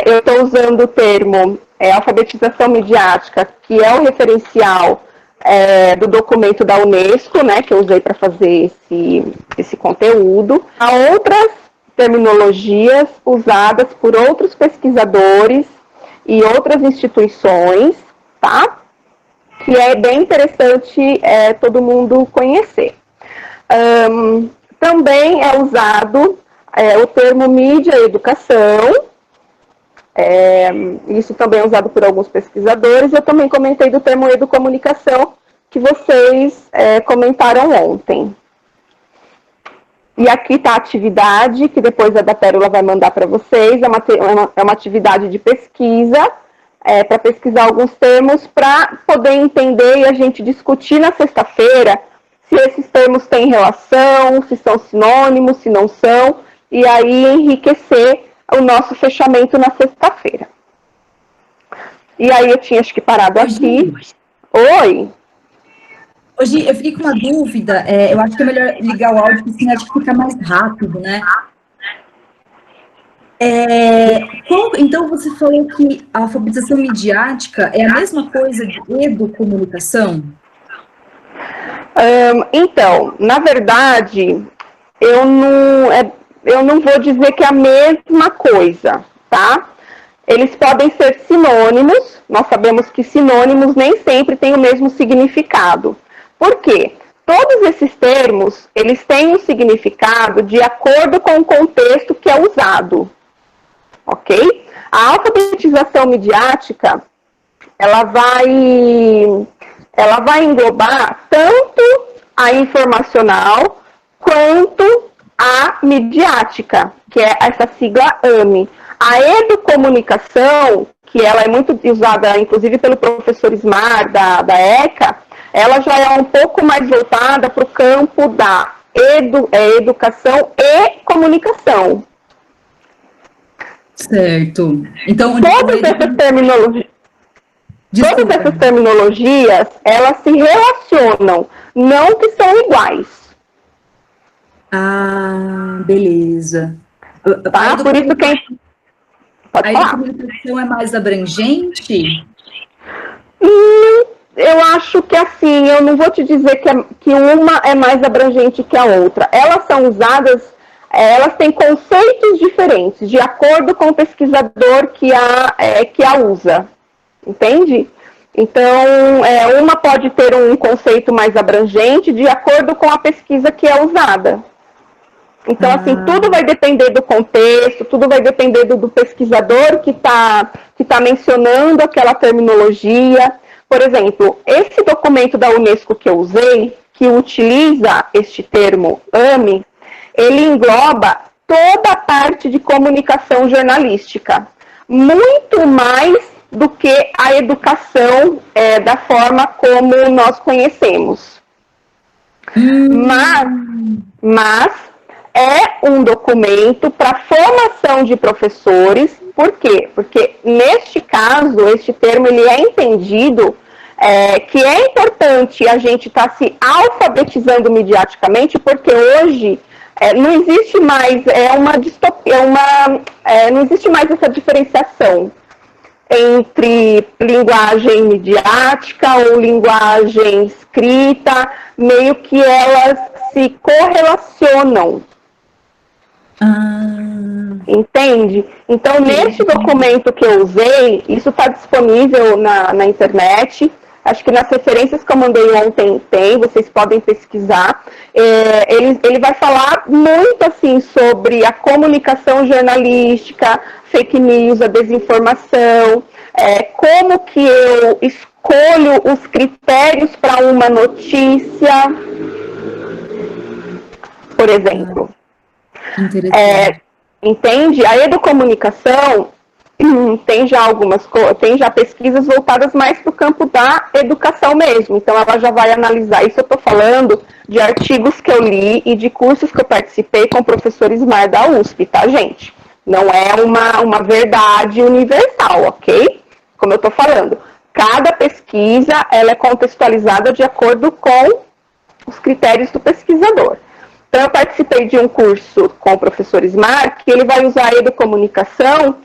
eu estou usando o termo alfabetização midiática, que é o referencial do documento da Unesco, né, que eu usei para fazer esse conteúdo. Há outras terminologias usadas por outros pesquisadores e outras instituições, tá? Que é bem interessante todo mundo conhecer. Também é usado o termo mídia e educação, isso também é usado por alguns pesquisadores. Eu também comentei do termo educomunicação, que vocês comentaram ontem. E aqui está a atividade, que depois a da Pérola vai mandar para vocês. É uma atividade de pesquisa, para pesquisar alguns termos, para poder entender e a gente discutir na sexta-feira se esses termos têm relação, se são sinônimos, se não são, e aí enriquecer o nosso fechamento na sexta-feira. E aí eu tinha, acho que, parado aqui. Oi? Hoje eu fiquei com uma dúvida, eu acho que é melhor ligar o áudio, porque assim acho que fica mais rápido, né? Então, você falou que a alfabetização midiática é a mesma coisa de educomunicação? Então, na verdade, eu não vou dizer que é a mesma coisa, tá? Eles podem ser sinônimos, nós sabemos que sinônimos nem sempre têm o mesmo significado. Por quê? Todos esses termos, eles têm um significado de acordo com o contexto que é usado, ok? A alfabetização midiática, ela vai englobar tanto a informacional quanto a midiática, que é essa sigla AME. A educomunicação, que ela é muito usada, inclusive, pelo professor Ismar, da ECA, ela já é um pouco mais voltada para o campo da educação e comunicação. Certo. Então, todas essas terminologias, elas se relacionam, não que são iguais. Ah, beleza. Tá? Por isso que a educomunicação é mais abrangente? Eu acho que assim, eu não vou te dizer que uma é mais abrangente que a outra. Elas são usadas, elas têm conceitos diferentes, de acordo com o pesquisador que a usa. Entende? Então, uma pode ter um conceito mais abrangente de acordo com a pesquisa que é usada. Então, assim, tudo vai depender do contexto, tudo vai depender do pesquisador que tá mencionando aquela terminologia. Por exemplo, esse documento da Unesco que eu usei, que utiliza este termo AME, ele engloba toda a parte de comunicação jornalística, muito mais do que a educação da forma como nós conhecemos. Mas é um documento para formação de professores. Por quê? Porque, neste caso, este termo ele é entendido que é importante a gente estar se alfabetizando midiaticamente, porque hoje não existe mais não existe mais essa diferenciação entre linguagem midiática ou linguagem escrita, meio que elas se correlacionam. Entende? Então, neste documento que eu usei, isso está disponível na internet. Acho que nas referências que eu mandei ontem tem, vocês podem pesquisar. Ele vai falar muito assim sobre a comunicação jornalística, fake news, a desinformação, como que eu escolho os critérios para uma notícia, por exemplo. Entende? A educomunicação tem já pesquisas voltadas mais para o campo da educação mesmo. Então, ela já vai analisar. Isso eu estou falando de artigos que eu li e de cursos que eu participei com o professor Ismar da USP, tá, gente? Não é uma verdade universal, ok? Como eu estou falando. Cada pesquisa, ela é contextualizada de acordo com os critérios do pesquisador. Então, eu participei de um curso com o professor Ismar, que ele vai usar a educomunicação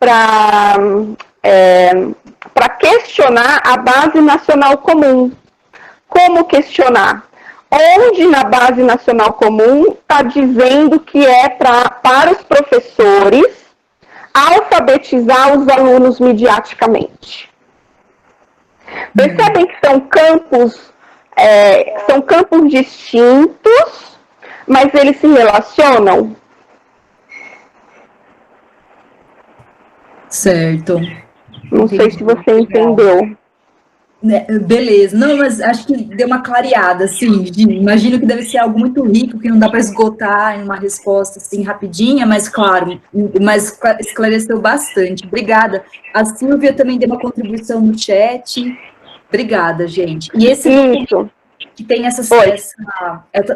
para questionar a Base Nacional Comum. Como questionar? Onde na Base Nacional Comum está dizendo que é para os professores alfabetizar os alunos midiaticamente? Percebem que são campos distintos, mas eles se relacionam? Certo. Não sei se você entendeu. Beleza, não, mas acho que deu uma clareada, assim, imagino que deve ser algo muito rico, que não dá para esgotar em uma resposta, assim, rapidinha, mas claro, mas esclareceu bastante, obrigada. A Silvia também deu uma contribuição no chat, obrigada, gente. E esse documento que tem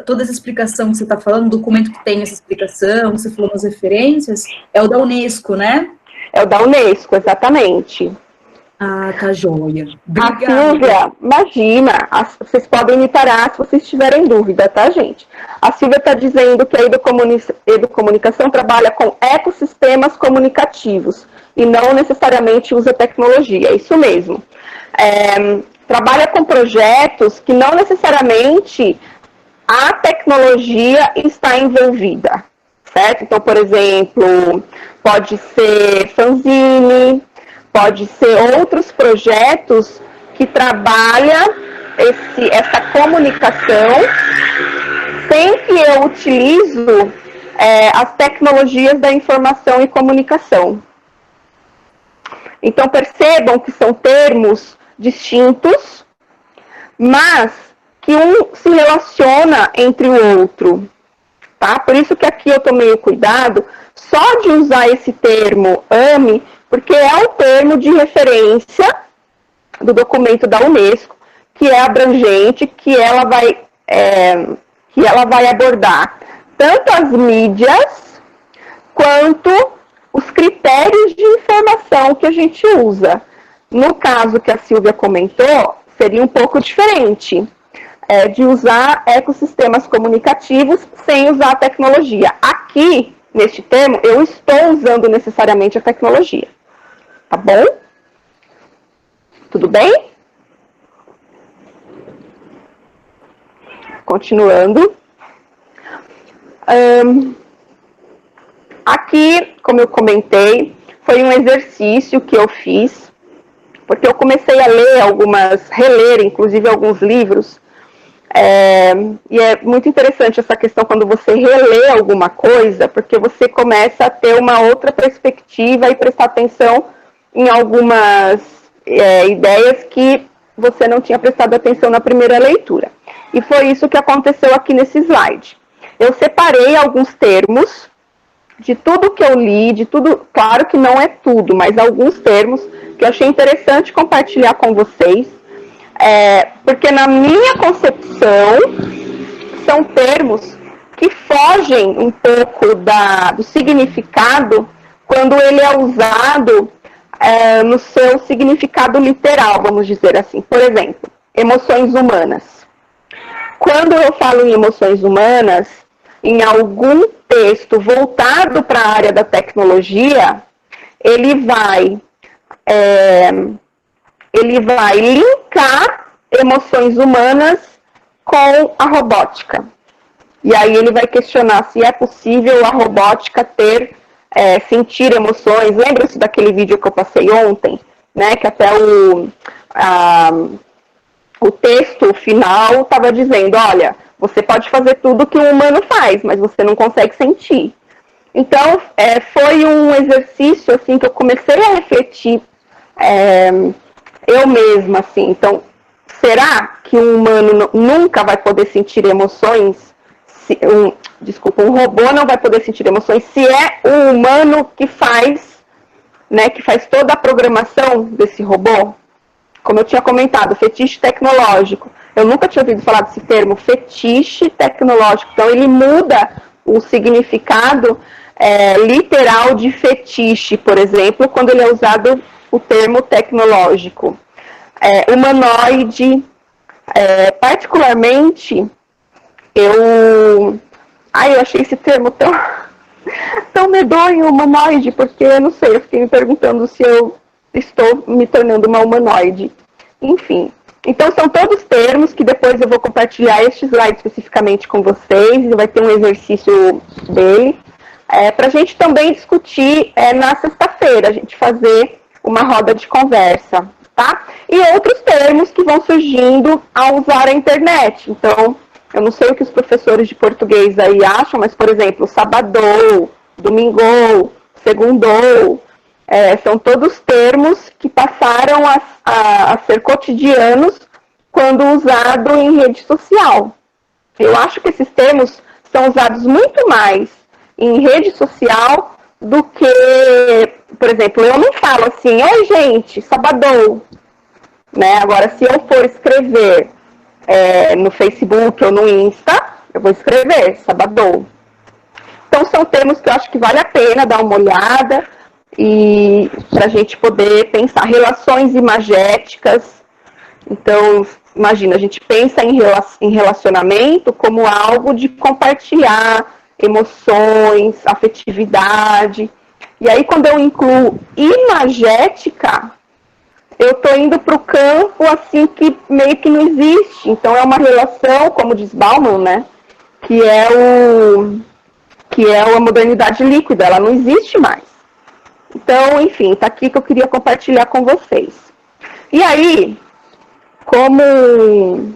toda essa explicação que você está falando, documento que tem essa explicação, você falou nas referências, é o da Unesco, né? É o da Unesco, exatamente. Ah, tá joia. Obrigada. A Silvia, imagina, vocês podem me parar se vocês tiverem dúvida, tá, gente? A Silvia está dizendo que a educomunicação trabalha com ecossistemas comunicativos e não necessariamente usa tecnologia, é isso mesmo. Trabalha com projetos que não necessariamente a tecnologia está envolvida, certo? Então, por exemplo, pode ser fanzine, pode ser outros projetos que trabalham essa comunicação sem que eu utilizo as tecnologias da informação e comunicação. Então, percebam que são termos distintos, mas que um se relaciona entre o outro, tá? Por isso que aqui eu tomei o cuidado só de usar esse termo AME, porque é o termo de referência do documento da Unesco, que é abrangente, que ela vai abordar tanto as mídias, quanto os critérios de informação que a gente usa. No caso que a Silvia comentou, seria um pouco diferente, de usar ecossistemas comunicativos sem usar a tecnologia. Aqui, neste termo, eu estou usando necessariamente a tecnologia. Tá bom? Tudo bem? Continuando. Aqui, como eu comentei, foi um exercício que eu fiz, porque eu comecei a reler, inclusive, alguns livros, e é muito interessante essa questão quando você relê alguma coisa, porque você começa a ter uma outra perspectiva e prestar atenção em algumas ideias que você não tinha prestado atenção na primeira leitura. E foi isso que aconteceu aqui nesse slide. Eu separei alguns termos de tudo que eu li, de tudo, claro que não é tudo, mas alguns termos que eu achei interessante compartilhar com vocês, porque na minha concepção são termos que fogem um pouco do significado quando ele é usado no seu significado literal, vamos dizer assim. Por exemplo, emoções humanas. Quando eu falo em emoções humanas, em algum texto voltado para a área da tecnologia, ele vai linkar emoções humanas com a robótica. E aí ele vai questionar se é possível a robótica sentir emoções. Lembra-se daquele vídeo que eu passei ontem, né? Que até o texto final estava dizendo, olha, você pode fazer tudo que um humano faz, mas você não consegue sentir. Então, foi um exercício assim, que eu comecei a refletir eu mesma, assim. Então, será que um humano nunca vai poder sentir emoções? Um robô não vai poder sentir emoções se é um humano que faz toda a programação desse robô? Como eu tinha comentado, fetiche tecnológico. Eu nunca tinha ouvido falar desse termo, fetiche tecnológico. Então, ele muda o significado literal de fetiche, por exemplo, quando ele é usado o termo tecnológico. Humanoide, particularmente, eu achei esse termo tão medonho, humanoide, porque eu não sei, eu fiquei me perguntando se eu estou me tornando uma humanoide. Enfim, então são todos termos que depois eu vou compartilhar este slide especificamente com vocês, e vai ter um exercício dele, para a gente também discutir na sexta-feira, a gente fazer uma roda de conversa, tá? E outros termos que vão surgindo ao usar a internet. Então, eu não sei o que os professores de português aí acham, mas, por exemplo, sabadou, domingou, segundou, são todos termos que passaram a ser cotidianos quando usado em rede social. Eu acho que esses termos são usados muito mais em rede social do que, por exemplo, eu não falo assim, oi gente, sabadou, né? Agora, se eu for escrever no Facebook ou no Insta, eu vou escrever sabadou. Então, são termos que eu acho que vale a pena dar uma olhada e para a gente poder pensar relações imagéticas. Então, imagina, a gente pensa em relacionamento como algo de compartilhar emoções, afetividade. E aí, quando eu incluo imagética, eu estou indo para o campo assim que meio que não existe. Então, é uma relação, como diz Bauman, né? Que é a modernidade líquida, ela não existe mais. Então, enfim, está aqui que eu queria compartilhar com vocês. E aí, como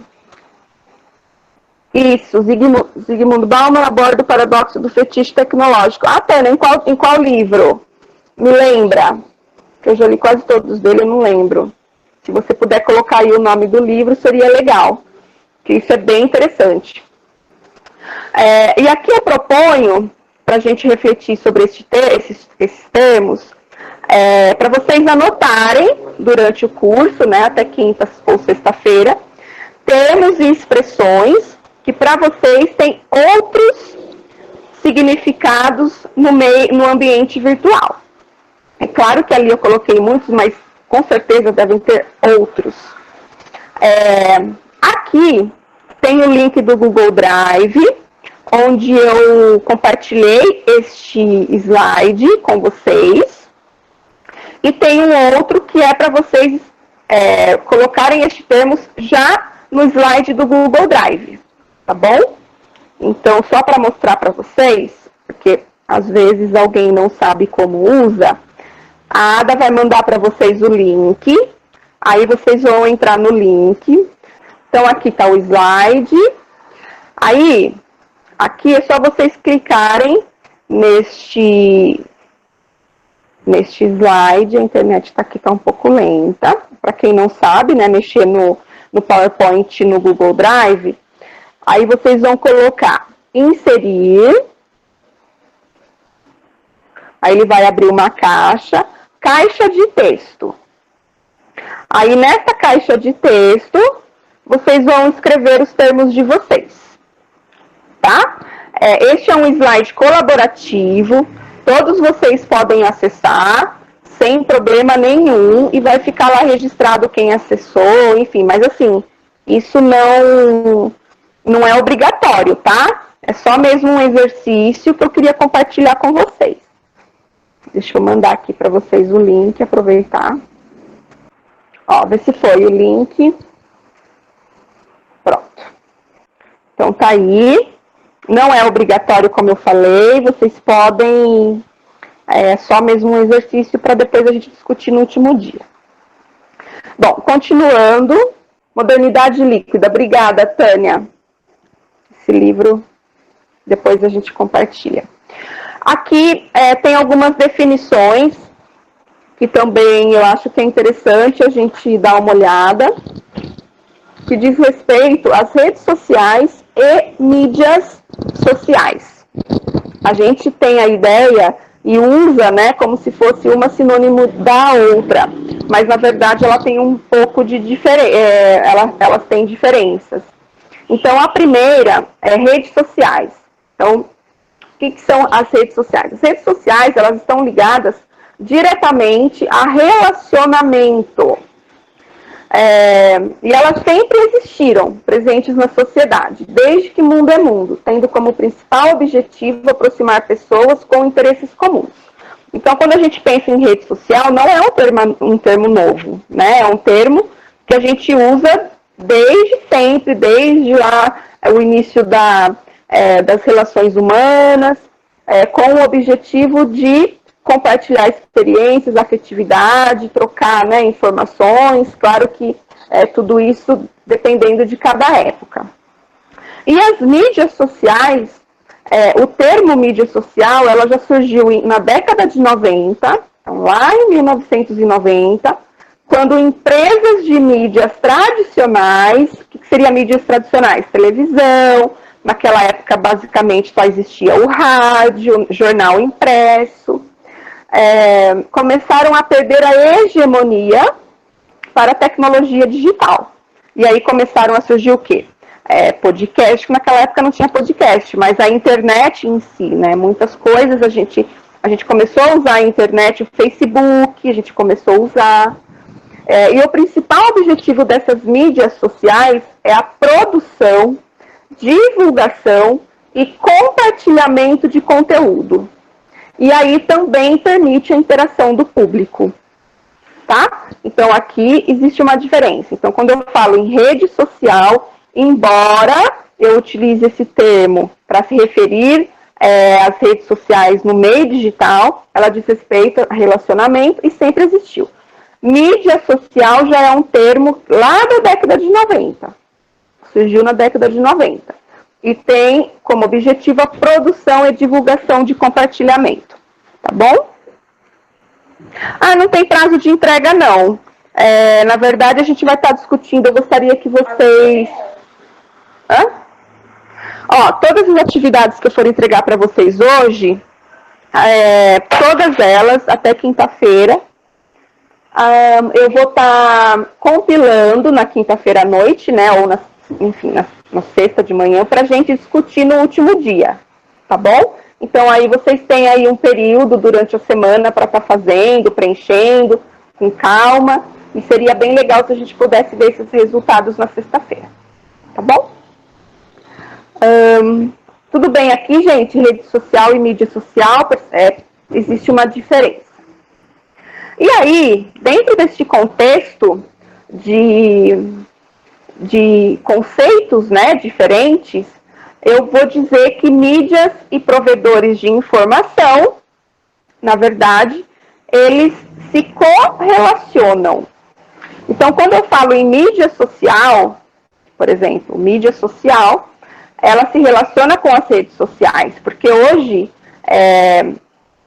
isso, Zygmunt Bauman aborda o paradoxo do fetiche tecnológico. Ah, Tânia, em qual livro? Me lembra? Que eu já li quase todos dele, eu não lembro. Se você puder colocar aí o nome do livro, seria legal, que isso é bem interessante. E aqui eu proponho, para a gente refletir sobre esses termos, para vocês anotarem durante o curso, né, até quinta ou sexta-feira, termos e expressões que para vocês têm outros significados no ambiente virtual. É claro que ali eu coloquei muitos, mas com certeza devem ter outros. Aqui tem o link do Google Drive, onde eu compartilhei este slide com vocês. E tem um outro que é para vocês colocarem estes termos já no slide do Google Drive, tá bom? Então, só para mostrar para vocês, porque às vezes alguém não sabe como usa, a Ada vai mandar para vocês o link, aí vocês vão entrar no link. Então, aqui está o slide. Aí, aqui é só vocês clicarem neste slide. A internet aqui está um pouco lenta. Para quem não sabe, né, mexer no PowerPoint no Google Drive. Aí vocês vão colocar inserir. Aí ele vai abrir uma caixa de texto. Aí nessa caixa de texto, vocês vão escrever os termos de vocês. Tá? Este é um slide colaborativo, todos vocês podem acessar sem problema nenhum e vai ficar lá registrado quem acessou, enfim, mas assim, isso não é obrigatório, tá? É só mesmo um exercício que eu queria compartilhar com vocês. Deixa eu mandar aqui para vocês o link, aproveitar. Ó, vê se foi o link. Pronto. Então tá aí. Não é obrigatório, como eu falei, vocês podem, só mesmo um exercício para depois a gente discutir no último dia. Bom, continuando, Modernidade Líquida. Obrigada, Tânia. Esse livro, depois a gente compartilha. Aqui tem algumas definições, que também eu acho que é interessante a gente dar uma olhada, que diz respeito às redes sociais e mídias sociais. A gente tem a ideia e usa, né, como se fosse uma sinônimo da outra, mas na verdade ela tem um pouco de diferença, elas têm diferenças. Então a primeira é redes sociais. Então, o que são as redes sociais? As redes sociais, elas estão ligadas diretamente a relacionamento. E elas sempre existiram, presentes na sociedade, desde que mundo é mundo, tendo como principal objetivo aproximar pessoas com interesses comuns. Então, quando a gente pensa em rede social, não é um termo novo, né? É um termo que a gente usa desde sempre, desde lá o início das relações humanas, com o objetivo de compartilhar experiências, afetividade, trocar, né, informações, claro que tudo isso dependendo de cada época. E as mídias sociais, o termo mídia social, ela já surgiu na década de 90, então lá em 1990, quando empresas de mídias tradicionais, o que seria mídias tradicionais? Televisão, naquela época basicamente só existia o rádio, jornal impresso, começaram a perder a hegemonia para a tecnologia digital. E aí começaram a surgir o quê? Podcast, naquela época não tinha podcast, mas a internet em si, né? Muitas coisas a gente começou a usar a internet, o Facebook, a gente começou a usar. E o principal objetivo dessas mídias sociais é a produção, divulgação e compartilhamento de conteúdo. E aí também permite a interação do público, tá? Então aqui existe uma diferença. Então quando eu falo em rede social, embora eu utilize esse termo para se referir às redes sociais no meio digital, ela diz respeito a relacionamento e sempre existiu. Mídia social já é um termo lá da década de 90. Surgiu na década de 90. E tem como objetivo a produção e divulgação de compartilhamento. Tá bom? Não tem prazo de entrega, não. Na verdade, a gente vai estar discutindo, eu gostaria que vocês... todas as atividades que eu for entregar para vocês hoje, todas elas, até quinta-feira, eu vou estar compilando na quinta-feira à noite, né, ou na sexta de manhã, para a gente discutir no último dia, tá bom? Então, aí vocês têm aí um período durante a semana para estar fazendo, preenchendo, com calma, e seria bem legal se a gente pudesse ver esses resultados na sexta-feira, tá bom? Tudo bem aqui, gente? Rede social e mídia social, existe uma diferença. E aí, dentro deste contexto de conceitos, né, diferentes, eu vou dizer que mídias e provedores de informação, na verdade, eles se correlacionam. Então, quando eu falo em mídia social, por exemplo, mídia social, ela se relaciona com as redes sociais, porque hoje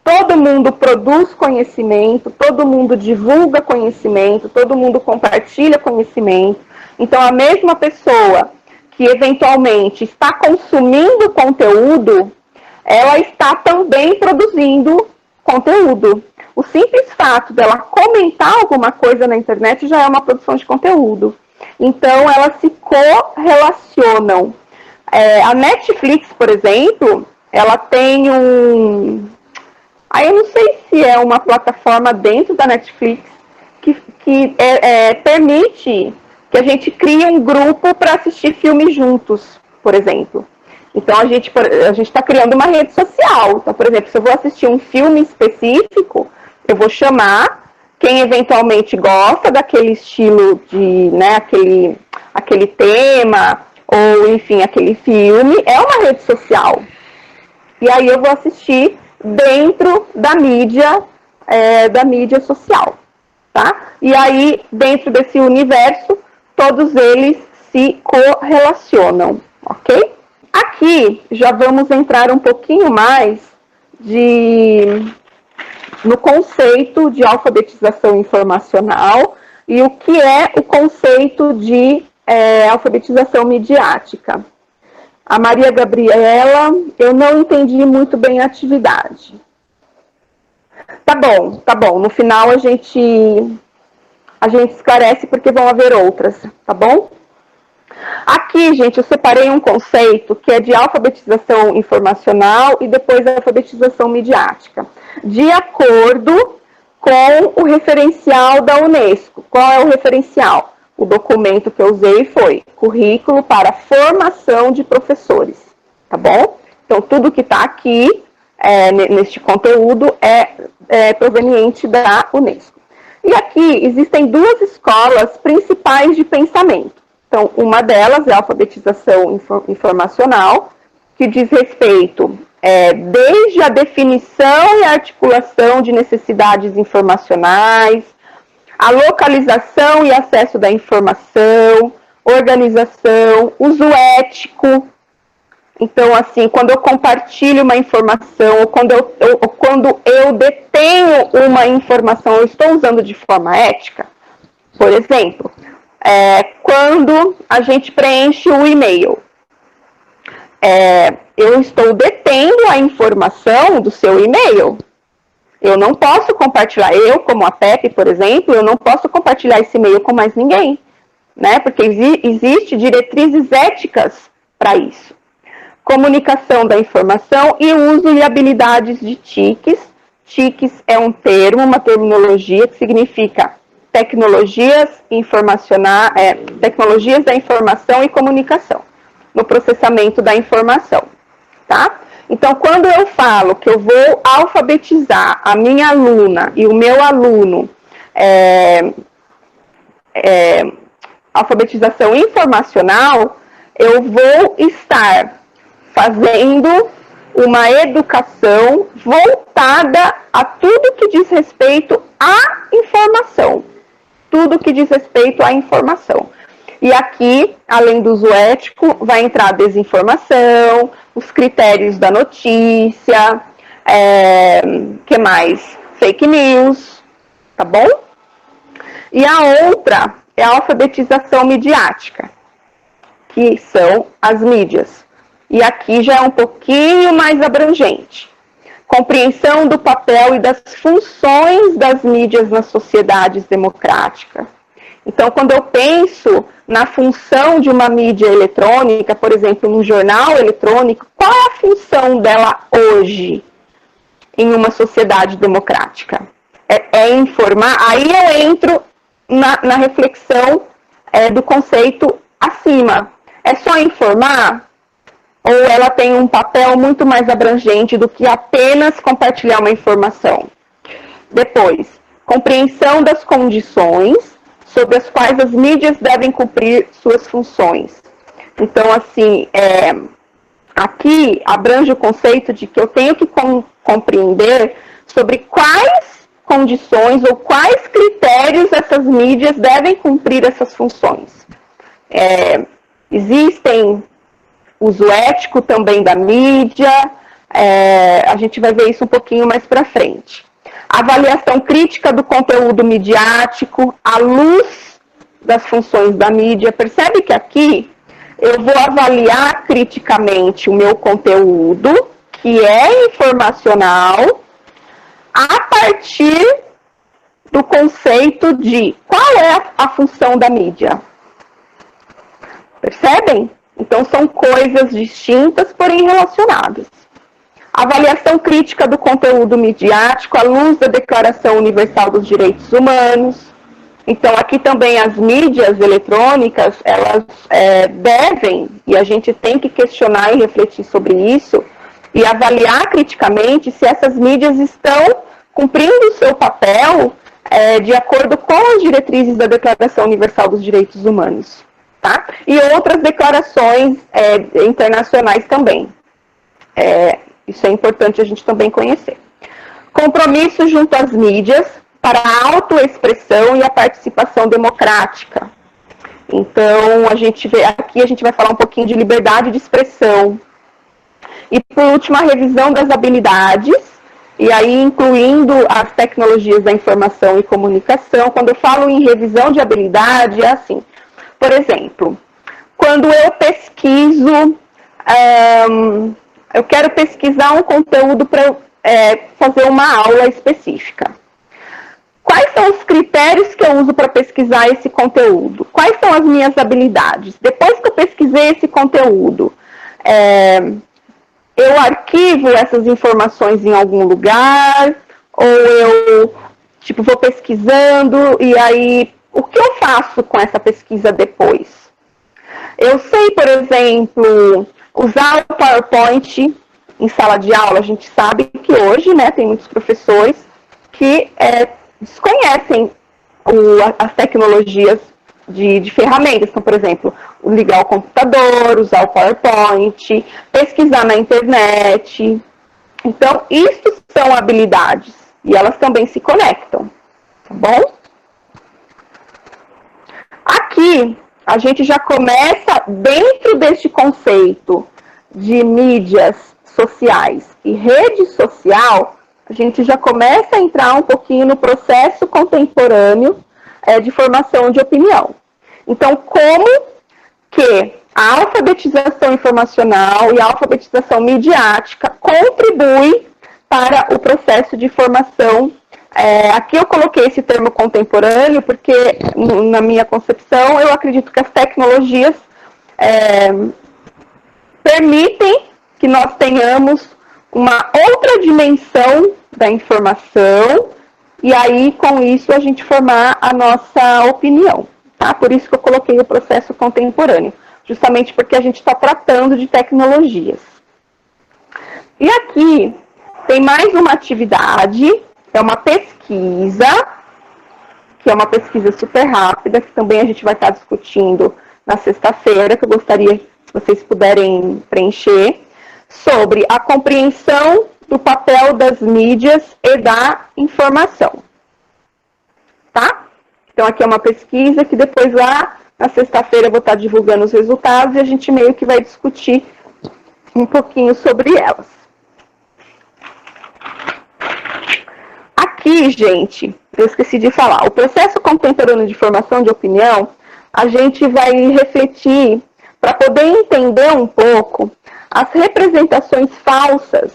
todo mundo produz conhecimento, todo mundo divulga conhecimento, todo mundo compartilha conhecimento. Então, a mesma pessoa que eventualmente está consumindo conteúdo, ela está também produzindo conteúdo. O simples fato dela comentar alguma coisa na internet já é uma produção de conteúdo. Então, elas se correlacionam. A Netflix, por exemplo, ela tem eu não sei se é uma plataforma dentro da Netflix que permite que a gente crie um grupo para assistir filmes juntos, por exemplo. Então, a gente está criando uma rede social. Então, por exemplo, se eu vou assistir um filme específico, eu vou chamar quem eventualmente gosta daquele estilo de, né, aquele tema, ou, enfim, aquele filme, é uma rede social. E aí eu vou assistir dentro da mídia social, tá? E aí, dentro desse universo, todos eles se correlacionam, ok? Aqui, já vamos entrar um pouquinho mais no conceito de alfabetização informacional e o que é o conceito de alfabetização midiática. A Maria Gabriela, eu não entendi muito bem a atividade. Tá bom. No final a gente esclarece porque vão haver outras, tá bom? Aqui, gente, eu separei um conceito que é de alfabetização informacional e depois a alfabetização midiática, de acordo com o referencial da Unesco. Qual é o referencial? o documento que eu usei foi currículo para formação de professores, tá bom? Então, tudo que está aqui, neste conteúdo, é proveniente da Unesco. E aqui existem duas escolas principais de pensamento. Então, uma delas é a alfabetização informacional, que diz respeito desde a definição e articulação de necessidades informacionais, a localização e acesso da informação, organização, uso ético. Então, assim, quando eu compartilho uma informação, ou quando eu detenho uma informação, eu estou usando de forma ética. Por exemplo, quando a gente preenche o e-mail, eu estou detendo a informação do seu e-mail. Eu não posso compartilhar, eu como a Pepe, por exemplo, eu não posso compartilhar esse e-mail com mais ninguém, né? Porque existe diretrizes éticas para isso. Comunicação da informação e uso e habilidades de TICs. TICs é um termo, uma terminologia que significa tecnologias da informação e comunicação, no processamento da informação, tá? Então, quando eu falo que eu vou alfabetizar a minha aluna e o meu aluno, alfabetização informacional, eu vou estar fazendo uma educação voltada a tudo que diz respeito à informação. Tudo que diz respeito à informação. E aqui, além do uso ético, vai entrar a desinformação, os critérios da notícia, que mais? Fake news, tá bom? E a outra é a alfabetização midiática, que são as mídias. E aqui já é um pouquinho mais abrangente. Compreensão do papel e das funções das mídias nas sociedades democráticas. Então, quando eu penso na função de uma mídia eletrônica, por exemplo, um jornal eletrônico, qual é a função dela hoje em uma sociedade democrática? É informar? Aí eu entro na reflexão do conceito acima. É só informar? Ou ela tem um papel muito mais abrangente do que apenas compartilhar uma informação? Depois, compreensão das condições sobre as quais as mídias devem cumprir suas funções. Então, assim, aqui abrange o conceito de que eu tenho que compreender sobre quais condições ou quais critérios essas mídias devem cumprir essas funções. Existem uso ético também da mídia, a gente vai ver isso um pouquinho mais para frente. Avaliação crítica do conteúdo midiático à luz das funções da mídia. Percebe que aqui eu vou avaliar criticamente o meu conteúdo, que é informacional, a partir do conceito de qual é a função da mídia. Percebem? Então, são coisas distintas, porém relacionadas. Avaliação crítica do conteúdo midiático à luz da Declaração Universal dos Direitos Humanos. Então, aqui também as mídias eletrônicas, elas devem, e a gente tem que questionar e refletir sobre isso, e avaliar criticamente se essas mídias estão cumprindo o seu papel de acordo com as diretrizes da Declaração Universal dos Direitos Humanos. Tá? E outras declarações internacionais também. Isso é importante a gente também conhecer. Compromisso junto às mídias para a autoexpressão e a participação democrática. Então, aqui a gente vai falar um pouquinho de liberdade de expressão. E, por último, a revisão das habilidades, e aí incluindo as tecnologias da informação e comunicação. Quando eu falo em revisão de habilidade, é assim. Por exemplo, quando eu pesquiso, eu quero pesquisar um conteúdo para fazer uma aula específica. Quais são os critérios que eu uso para pesquisar esse conteúdo? Quais são as minhas habilidades? Depois que eu pesquisei esse conteúdo, eu arquivo essas informações em algum lugar? Ou eu, vou pesquisando e aí o que eu faço com essa pesquisa depois? Eu sei, por exemplo, usar o PowerPoint em sala de aula. A gente sabe que hoje, né, tem muitos professores que desconhecem as tecnologias de ferramentas. Então, por exemplo, ligar o computador, usar o PowerPoint, pesquisar na internet. Então, isso são habilidades e elas também se conectam, tá bom? Aqui, a gente já começa, dentro deste conceito de mídias sociais e rede social, a gente já começa a entrar um pouquinho no processo contemporâneo de formação de opinião. Então, como que a alfabetização informacional e a alfabetização midiática contribui para o processo de formação. Aqui eu coloquei esse termo contemporâneo porque, na minha concepção, eu acredito que as tecnologias permitem que nós tenhamos uma outra dimensão da informação e aí, com isso, a gente formar a nossa opinião. Tá? Por isso que eu coloquei o processo contemporâneo, justamente porque a gente está tratando de tecnologias. E aqui tem mais uma atividade, é uma pesquisa, que é uma pesquisa super rápida, que também a gente vai estar discutindo na sexta-feira, que eu gostaria que vocês puderem preencher, sobre a compreensão do papel das mídias e da informação. Tá? Então, aqui é uma pesquisa que depois lá, na sexta-feira, eu vou estar divulgando os resultados e a gente meio que vai discutir um pouquinho sobre elas. Aqui, gente, eu esqueci de falar, o processo contemporâneo de formação de opinião, a gente vai refletir para poder entender um pouco as representações falsas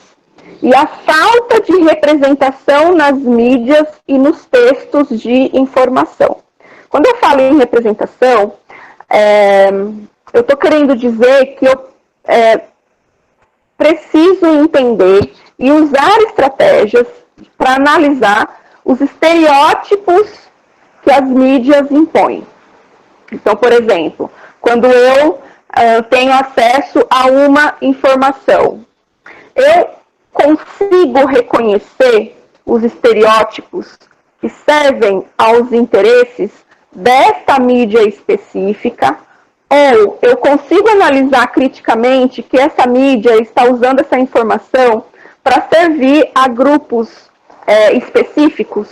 e a falta de representação nas mídias e nos textos de informação. Quando eu falo em representação, eu estou querendo dizer que eu preciso entender e usar estratégias para analisar os estereótipos que as mídias impõem. Então, por exemplo, quando eu tenho acesso a uma informação, eu consigo reconhecer os estereótipos que servem aos interesses desta mídia específica, ou eu consigo analisar criticamente que essa mídia está usando essa informação para servir a grupos específicos.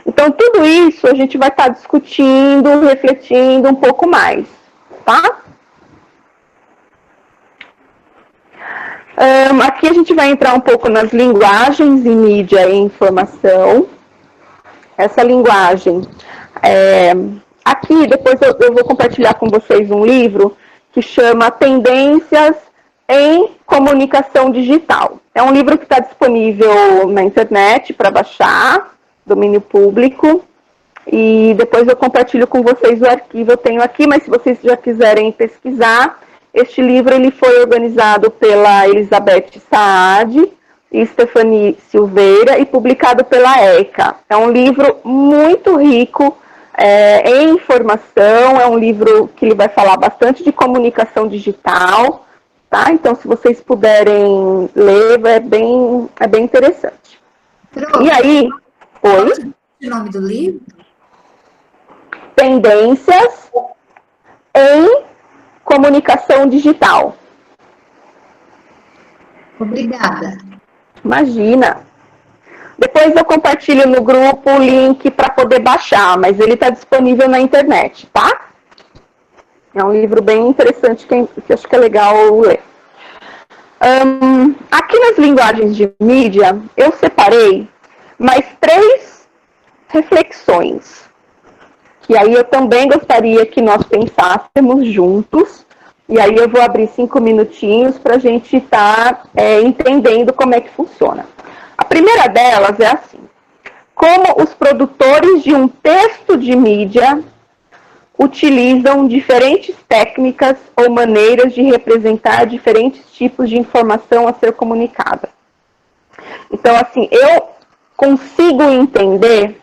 Então, tudo isso a gente vai estar discutindo, refletindo um pouco mais, tá? Aqui a gente vai entrar um pouco nas linguagens em mídia e informação. Essa linguagem, aqui depois eu vou compartilhar com vocês um livro que chama Tendências em Comunicação Digital. É um livro que está disponível na internet para baixar, domínio público, e depois eu compartilho com vocês o arquivo, eu tenho aqui, mas se vocês já quiserem pesquisar, este livro ele foi organizado pela Elizabeth Saad e Stephanie Silveira e publicado pela ECA. É um livro muito rico em informação, é um livro que ele vai falar bastante de comunicação digital, tá? Então, se vocês puderem ler, é bem interessante. E aí, oi? Qual é o nome do livro? Tendências em Comunicação Digital. Obrigada. Imagina. Depois eu compartilho no grupo o link para poder baixar, mas ele está disponível na internet, tá? É um livro bem interessante que acho que é legal ler. Aqui nas linguagens de mídia, eu separei mais 3 reflexões, que aí eu também gostaria que nós pensássemos juntos, e aí eu vou abrir 5 minutinhos para a gente estar entendendo como é que funciona. A primeira delas é assim: como os produtores de um texto de mídia utilizam diferentes técnicas ou maneiras de representar diferentes tipos de informação a ser comunicada. Então, assim, eu consigo entender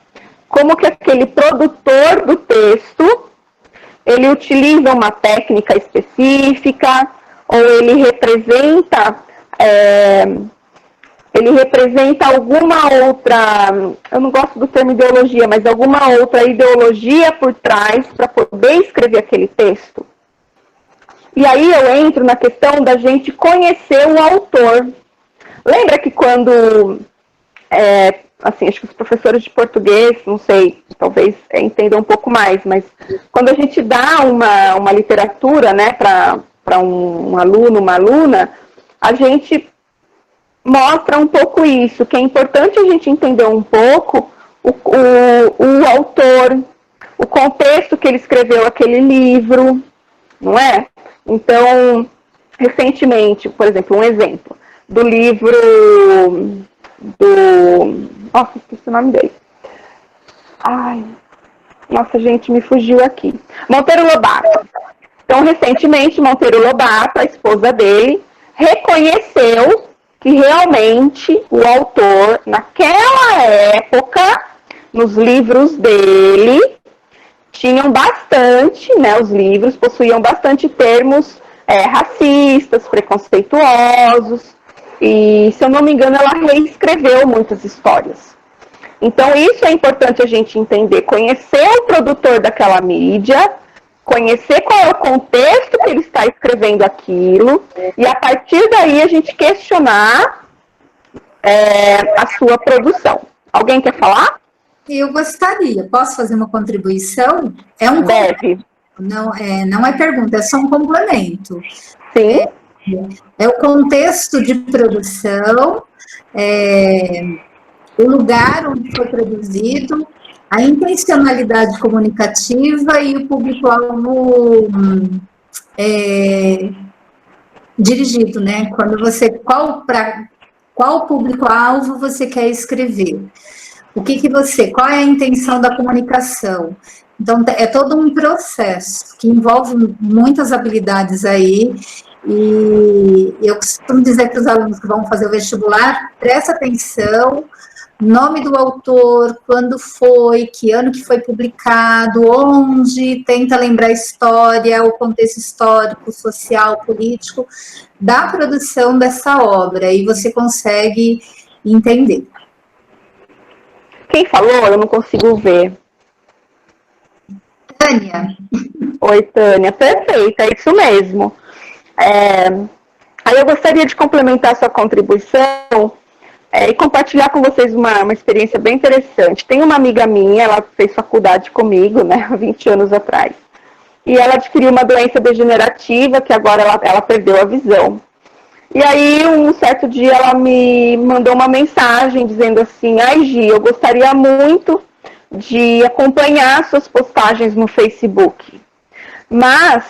como que aquele produtor do texto, ele utiliza uma técnica específica, ou ele representa alguma outra, eu não gosto do termo ideologia, mas alguma outra ideologia por trás para poder escrever aquele texto. E aí eu entro na questão da gente conhecer o autor. Lembra que quando, assim, acho que os professores de português, não sei, talvez entendam um pouco mais, mas quando a gente dá uma literatura, né, para um aluno, uma aluna, a gente mostra um pouco isso, que é importante a gente entender um pouco o autor, o contexto que ele escreveu aquele livro, não é? Então, recentemente, por exemplo, um exemplo do livro nossa, esqueci o nome dele. Ai, nossa, gente, me fugiu aqui. Monteiro Lobato. Então, recentemente, Monteiro Lobato, a esposa dele, reconheceu que realmente o autor, naquela época, nos livros dele, tinham bastante, né, os livros possuíam bastante termos racistas, preconceituosos, e, se eu não me engano, ela reescreveu muitas histórias. Então, isso é importante a gente entender, conhecer o produtor daquela mídia, conhecer qual é o contexto que ele está escrevendo aquilo, e a partir daí a gente questionar a sua produção. Alguém quer falar? Eu gostaria. Posso fazer uma contribuição? Deve. Não é pergunta, é só um complemento. Sim. É o contexto de produção, o lugar onde foi produzido, a intencionalidade comunicativa e o público-alvo dirigido, né? Quando você, qual público-alvo você quer escrever? Qual é a intenção da comunicação? Então, é todo um processo que envolve muitas habilidades aí, e eu costumo dizer para os alunos que vão fazer o vestibular, presta atenção, nome do autor, quando foi, que ano que foi publicado, onde, tenta lembrar a história, o contexto histórico, social, político, da produção dessa obra, e você consegue entender. Quem falou? Eu não consigo ver. Tânia. Oi, Tânia. Perfeito, é isso mesmo. Aí eu gostaria de complementar a sua contribuição e compartilhar com vocês uma experiência bem interessante. Tem uma amiga minha, ela fez faculdade comigo, né, há 20 anos atrás. E ela adquiriu uma doença degenerativa, que agora ela perdeu a visão. E aí, um certo dia, ela me mandou uma mensagem dizendo assim: ai, Gi, eu gostaria muito de acompanhar suas postagens no Facebook, mas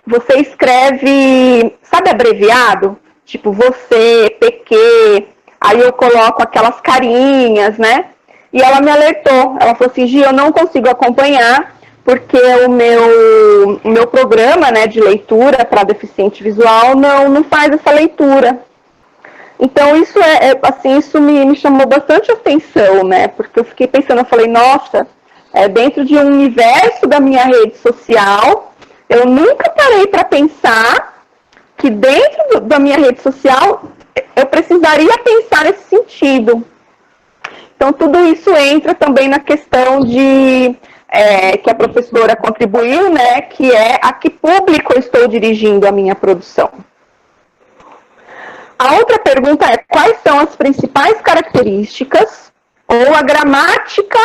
você escreve, sabe, abreviado? Tipo, você, PQ, aí eu coloco aquelas carinhas, né? E ela me alertou, ela falou assim: Gi, eu não consigo acompanhar, porque o meu programa, né, de leitura para deficiente visual não faz essa leitura. Então, isso assim, isso me chamou bastante atenção, né? Porque eu fiquei pensando, eu falei, nossa, dentro de um universo da minha rede social, eu nunca parei para pensar que dentro da minha rede social eu precisaria pensar nesse sentido. Então, tudo isso entra também na questão de que a professora contribuiu, né, que é a que público eu estou dirigindo a minha produção. A outra pergunta é: quais são as principais características ou a gramática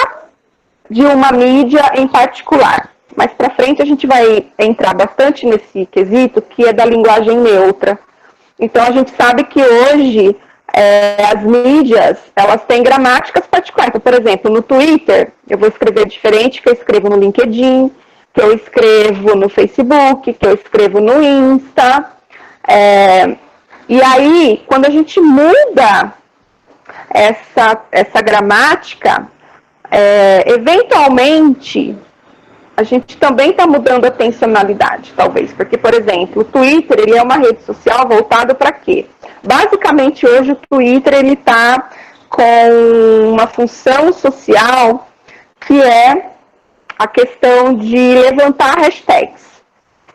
de uma mídia em particular? Mais para frente a gente vai entrar bastante nesse quesito, que é da linguagem neutra. Então, a gente sabe que hoje as mídias, elas têm gramáticas particulares. Então, por exemplo, no Twitter, eu vou escrever diferente que eu escrevo no LinkedIn, que eu escrevo no Facebook, que eu escrevo no Insta. E aí, quando a gente muda essa gramática, eventualmente, a gente também está mudando a tensionalidade, talvez. Porque, por exemplo, o Twitter, ele é uma rede social voltada para quê? Basicamente, hoje, o Twitter, ele está com uma função social que é a questão de levantar hashtags.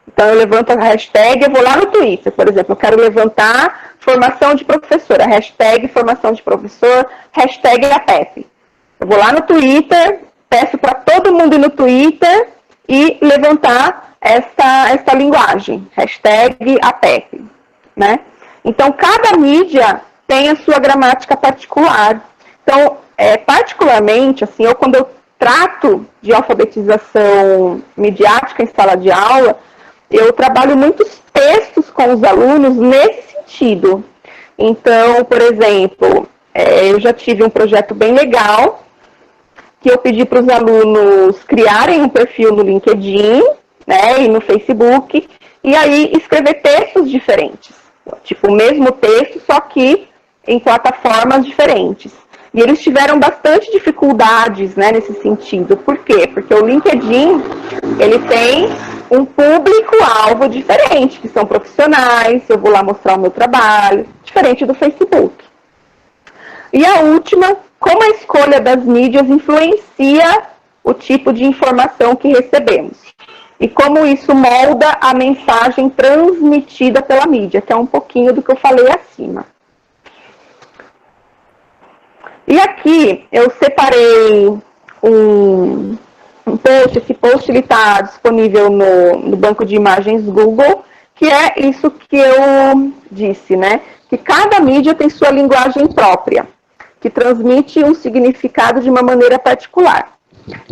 Então, eu levanto a hashtag, eu vou lá no Twitter, por exemplo, eu quero levantar formação de professora, hashtag formação de professor, hashtag APEP. Eu vou lá no Twitter, peço para todo mundo ir no Twitter e levantar essa linguagem, hashtag APEP, né? Então, cada mídia tem a sua gramática particular. Então, particularmente, assim, quando eu trato de alfabetização midiática em sala de aula, eu trabalho muitos textos com os alunos nesse sentido. Então, por exemplo, eu já tive um projeto bem legal, que eu pedi para os alunos criarem um perfil no LinkedIn, né, e no Facebook, e aí escrever textos diferentes. Tipo, o mesmo texto, só que em plataformas diferentes. E eles tiveram bastante dificuldades, né, nesse sentido. Por quê? Porque o LinkedIn, ele tem um público-alvo diferente, que são profissionais, eu vou lá mostrar o meu trabalho, diferente do Facebook. E a última, como a escolha das mídias influencia o tipo de informação que recebemos. E como isso molda a mensagem transmitida pela mídia, que é um pouquinho do que eu falei acima. E aqui eu separei um post, esse post está disponível no banco de imagens Google, que é isso que eu disse, né? Que cada mídia tem sua linguagem própria, que transmite um significado de uma maneira particular.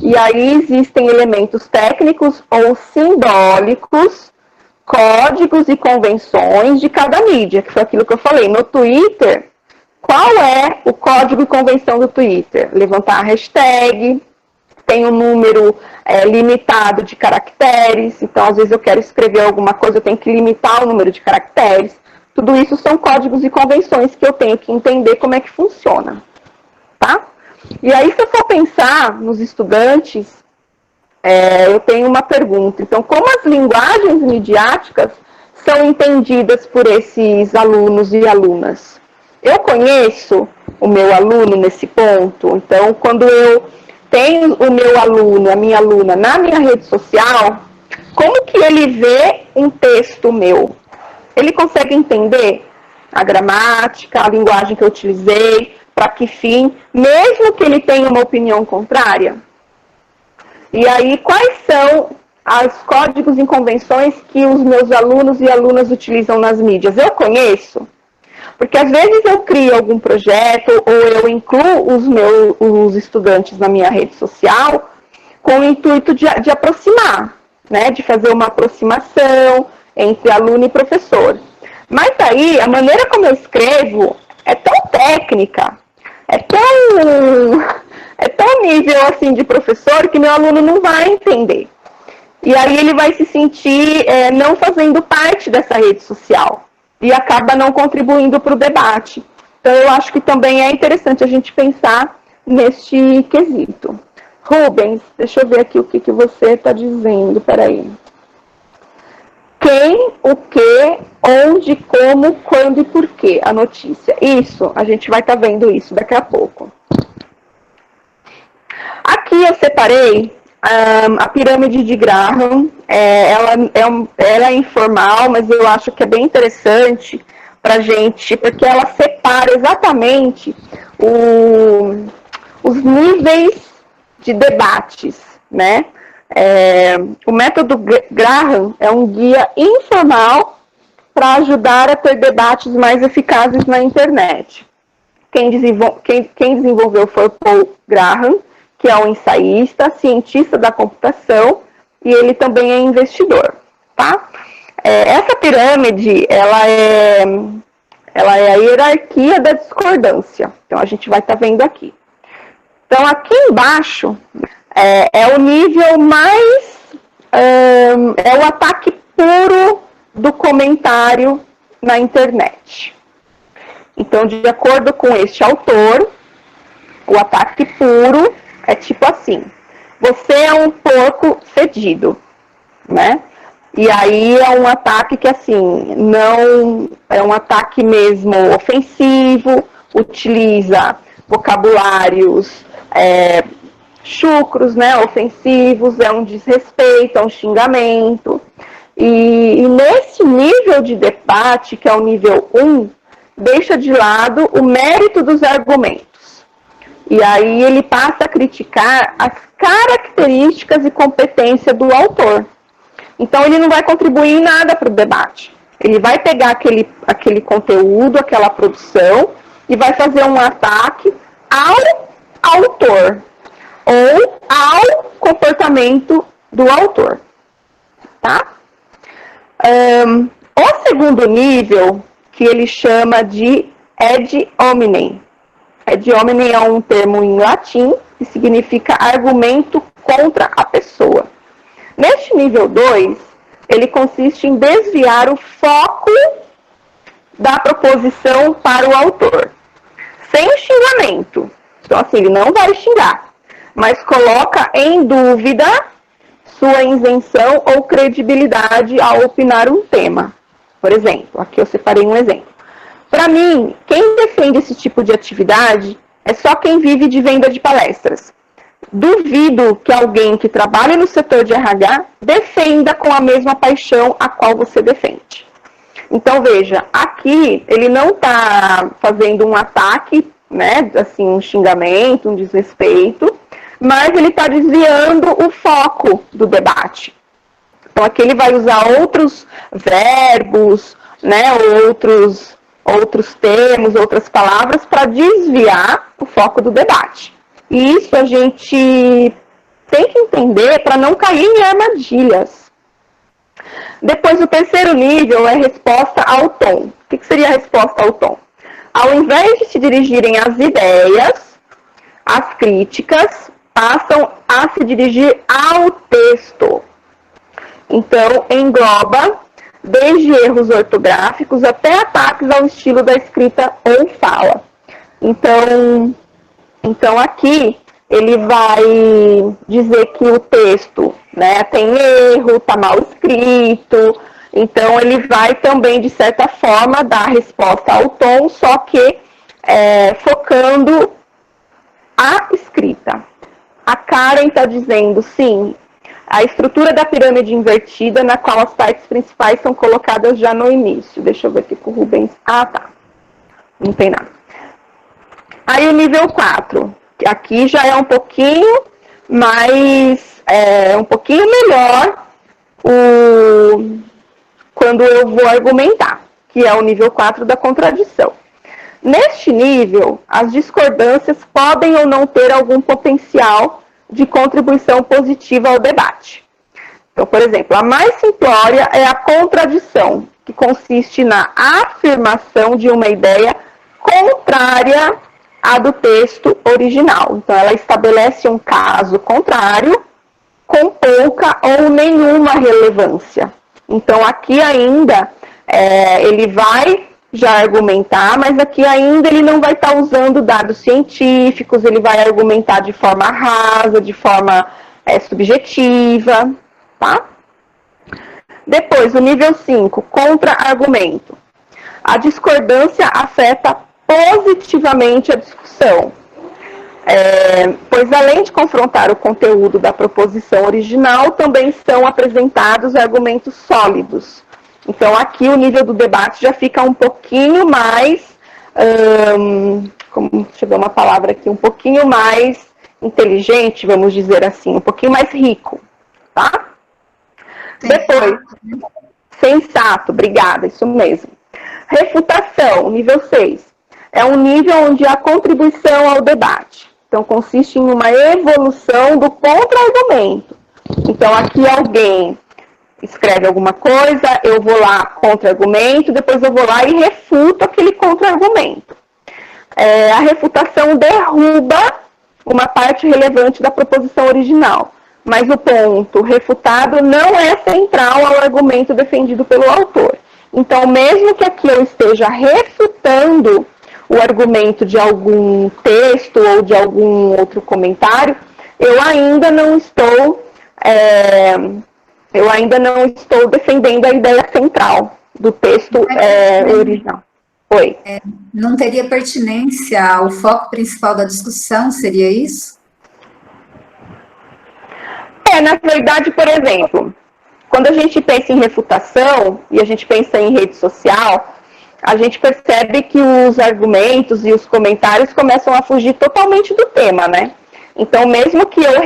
E aí existem elementos técnicos ou simbólicos, códigos e convenções de cada mídia, que foi aquilo que eu falei. No Twitter, qual é o código e convenção do Twitter? Levantar a hashtag, tem um número limitado de caracteres, então às vezes eu quero escrever alguma coisa, eu tenho que limitar o número de caracteres. Tudo isso são códigos e convenções que eu tenho que entender como é que funciona, tá? E aí, se eu for pensar nos estudantes, eu tenho uma pergunta. Então, como as linguagens midiáticas são entendidas por esses alunos e alunas? Eu conheço o meu aluno nesse ponto, então, quando eu tenho o meu aluno, a minha aluna na minha rede social, como que ele vê um texto meu? Ele consegue entender a gramática, a linguagem que eu utilizei, para que fim, mesmo que ele tenha uma opinião contrária? E aí, quais são os códigos e convenções que os meus alunos e alunas utilizam nas mídias? Eu conheço? Porque às vezes eu crio algum projeto ou eu incluo os estudantes na minha rede social com o intuito de aproximar, né? De fazer uma aproximação entre aluno e professor. Mas aí, a maneira como eu escrevo é tão técnica, é tão nível assim de professor que meu aluno não vai entender. E aí ele vai se sentir não fazendo parte dessa rede social e acaba não contribuindo para o debate. Então eu acho que também é interessante a gente pensar neste quesito. Rubens, deixa eu ver aqui o que você está dizendo, peraí. Quem, o que, onde, como, quando e por quê, a notícia. Isso, a gente vai estar vendo isso daqui a pouco. Aqui eu separei a pirâmide de Graham. Ela é informal, mas eu acho que é bem interessante para a gente, porque ela separa exatamente os níveis de debates, né? O método Graham é um guia informal para ajudar a ter debates mais eficazes na internet. Quem desenvolveu foi o Paul Graham, que é um ensaísta, cientista da computação, e ele também é investidor, tá? Essa pirâmide, ela é a hierarquia da discordância. Então, a gente vai estar vendo aqui. Então, aqui embaixo é o nível mais... é o ataque puro do comentário na internet. Então, de acordo com este autor, o ataque puro é tipo assim: você é um porco fedido, né? E aí é um ataque que, assim, não é um ataque mesmo ofensivo, utiliza vocabulários chucros, né, ofensivos, é um desrespeito, é um xingamento. E nesse nível de debate, que é o nível 1, deixa de lado o mérito dos argumentos. E aí ele passa a criticar as características e competência do autor. Então ele não vai contribuir em nada para o debate. Ele vai pegar aquele conteúdo, aquela produção, e vai fazer um ataque ao autor ou ao comportamento do autor. Tá? O segundo nível, que ele chama de ad hominem. Ad hominem é um termo em latim que significa argumento contra a pessoa. Neste nível 2, ele consiste em desviar o foco da proposição para o autor, sem xingamento. Então, assim, ele não vai xingar, mas coloca em dúvida sua isenção ou credibilidade ao opinar um tema. Por exemplo, aqui eu separei um exemplo. Para mim, quem defende esse tipo de atividade é só quem vive de venda de palestras. Duvido que alguém que trabalha no setor de RH defenda com a mesma paixão a qual você defende. Então, veja, aqui ele não está fazendo um ataque, né, assim, um xingamento, um desrespeito, mas ele está desviando o foco do debate. Então, aqui ele vai usar outros verbos, né, outros termos, outras palavras para desviar o foco do debate. E isso a gente tem que entender para não cair em armadilhas. Depois, o terceiro nível é resposta ao tom. O que seria a resposta ao tom? Ao invés de se dirigirem às ideias, as críticas passam a se dirigir ao texto. Então, engloba desde erros ortográficos até ataques ao estilo da escrita ou fala. Então aqui ele vai dizer que o texto, né, tem erro, está mal escrito. Então ele vai também, de certa forma, dar resposta ao tom, só que focando a escrita. A Karen está dizendo, sim, a estrutura da pirâmide invertida, na qual as partes principais são colocadas já no início. Deixa eu ver aqui com o Rubens. Ah, tá. Não tem nada. Aí o nível 4, que aqui já é um pouquinho mais, um pouquinho melhor quando eu vou argumentar, que é o nível 4 da contradição. Neste nível, as discordâncias podem ou não ter algum potencial de contribuição positiva ao debate. Então, por exemplo, a mais simplória é a contradição, que consiste na afirmação de uma ideia contrária à do texto original. Então, ela estabelece um caso contrário com pouca ou nenhuma relevância. Então, aqui ainda ele vai já argumentar, mas aqui ainda ele não vai estar usando dados científicos, ele vai argumentar de forma rasa, de forma subjetiva, tá? Depois, o nível 5, contra-argumento. A discordância afeta positivamente a discussão, pois além de confrontar o conteúdo da proposição original, também são apresentados argumentos sólidos. Então, aqui o nível do debate já fica um pouquinho mais, deixa eu ver uma palavra aqui, um pouquinho mais inteligente, vamos dizer assim, um pouquinho mais rico, tá? Depois, sensato, obrigada, isso mesmo. Refutação, nível 6, é um nível onde há contribuição ao debate. Então, consiste em uma evolução do contra-argumento. Então, aqui alguém escreve alguma coisa, eu vou lá contra-argumento, depois eu vou lá e refuto aquele contra-argumento. A refutação derruba uma parte relevante da proposição original, mas o ponto refutado não é central ao argumento defendido pelo autor. Então, mesmo que aqui eu esteja refutando o argumento de algum texto ou de algum outro comentário, eu ainda não estou defendendo a ideia central do texto original. Oi. Não teria pertinência ao foco principal da discussão, seria isso? Na verdade, por exemplo, quando a gente pensa em refutação e a gente pensa em rede social, a gente percebe que os argumentos e os comentários começam a fugir totalmente do tema, né? Então, mesmo que eu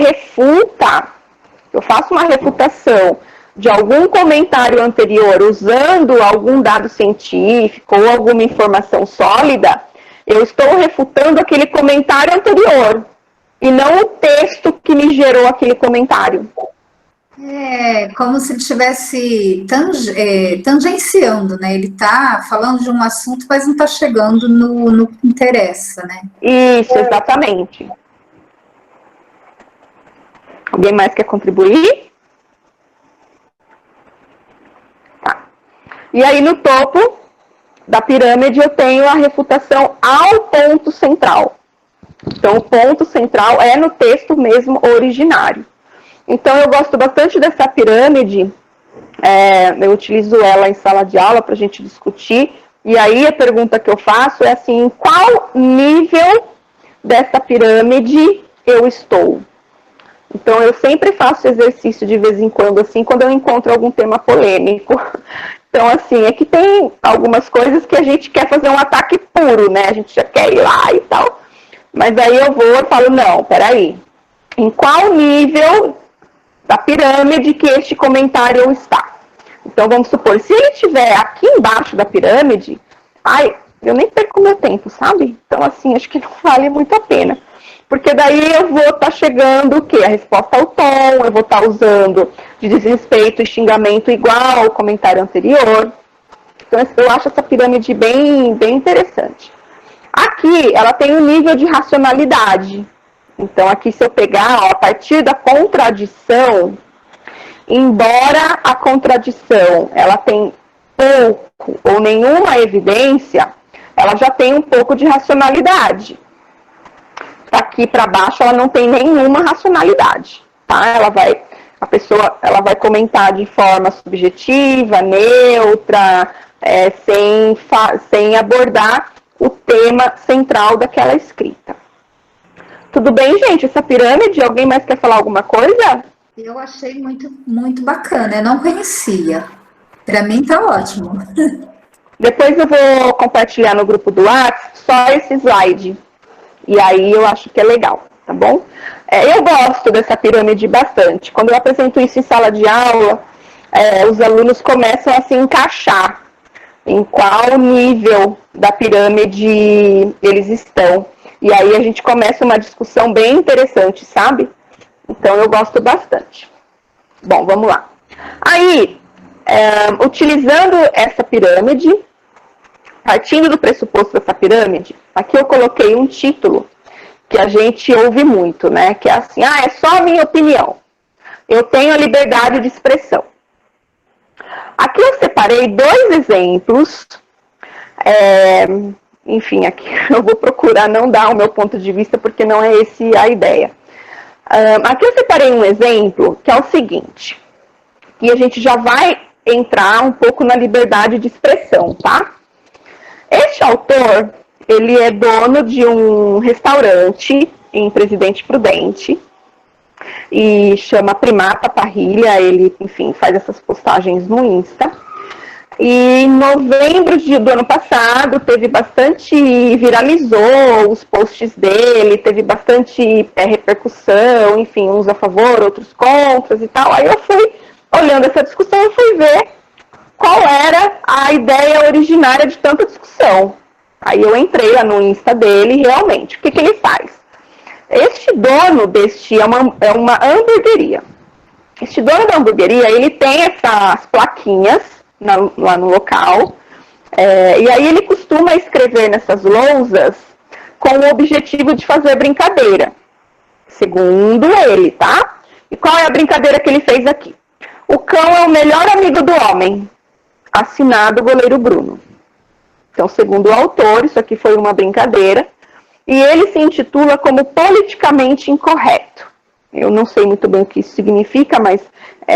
faça uma refutação de algum comentário anterior usando algum dado científico ou alguma informação sólida, eu estou refutando aquele comentário anterior e não o texto que me gerou aquele comentário. É como se ele estivesse tangenciando, né? Ele está falando de um assunto, mas não está chegando no que interessa, né? Isso, exatamente. Alguém mais quer contribuir? Tá. E aí, no topo da pirâmide, eu tenho a refutação ao ponto central. Então, o ponto central é no texto mesmo originário. Então, eu gosto bastante dessa pirâmide, eu utilizo ela em sala de aula para a gente discutir, e aí a pergunta que eu faço é assim, em qual nível dessa pirâmide eu estou? Então, eu sempre faço exercício de vez em quando, assim, quando eu encontro algum tema polêmico. Então, assim, é que tem algumas coisas que a gente quer fazer um ataque puro, né? A gente já quer ir lá e tal. Mas aí eu vou e falo, não, peraí, em qual nível da pirâmide que este comentário está? Então, vamos supor, se ele estiver aqui embaixo da pirâmide, eu nem perco meu tempo, sabe? Então, assim, acho que não vale muito a pena. Porque daí eu vou estar chegando o quê? A resposta ao tom, eu vou estar usando de desrespeito e xingamento igual ao comentário anterior. Então, eu acho essa pirâmide bem interessante. Aqui, ela tem um nível de racionalidade. Então, aqui, se eu pegar, a partir da contradição, embora a contradição ela tem pouco ou nenhuma evidência, ela já tem um pouco de racionalidade. Aqui para baixo, ela não tem nenhuma racionalidade, tá? A pessoa vai comentar de forma subjetiva, neutra, sem abordar o tema central daquela escrita. Tudo bem, gente? Essa pirâmide, alguém mais quer falar alguma coisa? Eu achei muito, muito bacana, eu não conhecia. Para mim tá ótimo. Depois eu vou compartilhar no grupo do WhatsApp só esse slide. E aí eu acho que é legal, tá bom? Eu gosto dessa pirâmide bastante. Quando eu apresento isso em sala de aula, os alunos começam a se encaixar em qual nível da pirâmide eles estão. E aí a gente começa uma discussão bem interessante, sabe? Então eu gosto bastante. Bom, vamos lá. Aí, utilizando essa pirâmide, partindo do pressuposto dessa pirâmide, aqui eu coloquei um título que a gente ouve muito, né? Que é assim, é só a minha opinião. Eu tenho a liberdade de expressão. Aqui eu separei 2 exemplos. Enfim, aqui eu vou procurar não dar o meu ponto de vista, porque não é esse a ideia. Aqui eu separei um exemplo, que é o seguinte, que a gente já vai entrar um pouco na liberdade de expressão, tá? Este autor, ele é dono de um restaurante em Presidente Prudente, e chama Primata Parrilha, ele, enfim, faz essas postagens no Insta. E em novembro do ano passado, viralizou os posts dele, teve bastante repercussão, enfim, uns a favor, outros contra e tal. Aí eu fui, olhando essa discussão, eu fui ver qual era a ideia originária de tanta discussão. Aí eu entrei lá no Insta dele, realmente, o que ele faz? Este dono é uma hamburgueria. Este dono da hamburgueria, ele tem essas plaquinhas lá no local, e aí ele costuma escrever nessas lousas com o objetivo de fazer brincadeira, segundo ele, tá? E qual é a brincadeira que ele fez aqui? O cão é o melhor amigo do homem, assinado Goleiro Bruno. Então, segundo o autor, isso aqui foi uma brincadeira, e ele se intitula como politicamente incorreto. Eu não sei muito bem o que isso significa, mas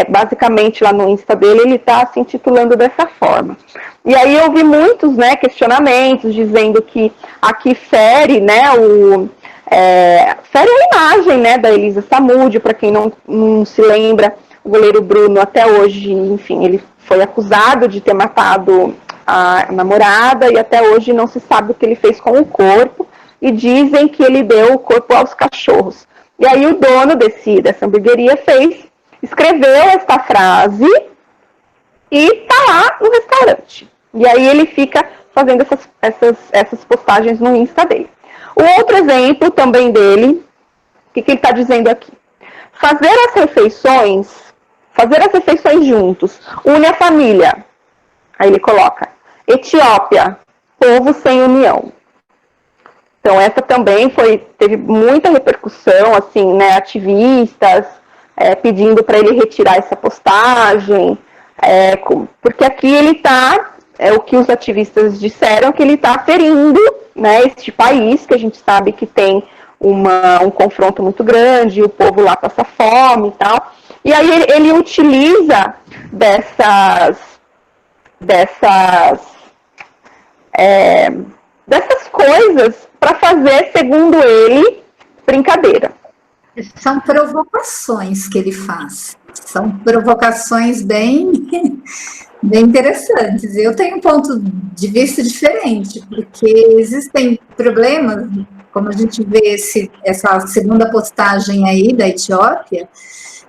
basicamente lá no Insta dele ele está se intitulando dessa forma. E aí eu vi muitos questionamentos dizendo que aqui fere, fere a imagem, né, da Elisa Samúdio. Para quem não se lembra, o goleiro Bruno até hoje, enfim, ele foi acusado de ter matado a namorada e até hoje não se sabe o que ele fez com o corpo, e dizem que ele deu o corpo aos cachorros. E aí o dono dessa hamburgueria escreveu essa frase e tá lá no restaurante. E aí ele fica fazendo essas postagens no Insta dele. O outro exemplo também dele, o que ele está dizendo aqui? Fazer as refeições juntos, une a família. Aí ele coloca, Etiópia, povo sem união. Então essa também teve muita repercussão, assim, né, ativistas pedindo para ele retirar essa postagem, porque aqui ele está, o que os ativistas disseram, que ele está ferindo, né, este país, que a gente sabe que tem um confronto muito grande, o povo lá passa fome e tal, e aí ele utiliza dessas coisas para fazer, segundo ele, brincadeira. São provocações que ele faz. São provocações bem interessantes. Eu tenho um ponto de vista diferente, porque existem problemas, como a gente vê essa segunda postagem aí da Etiópia,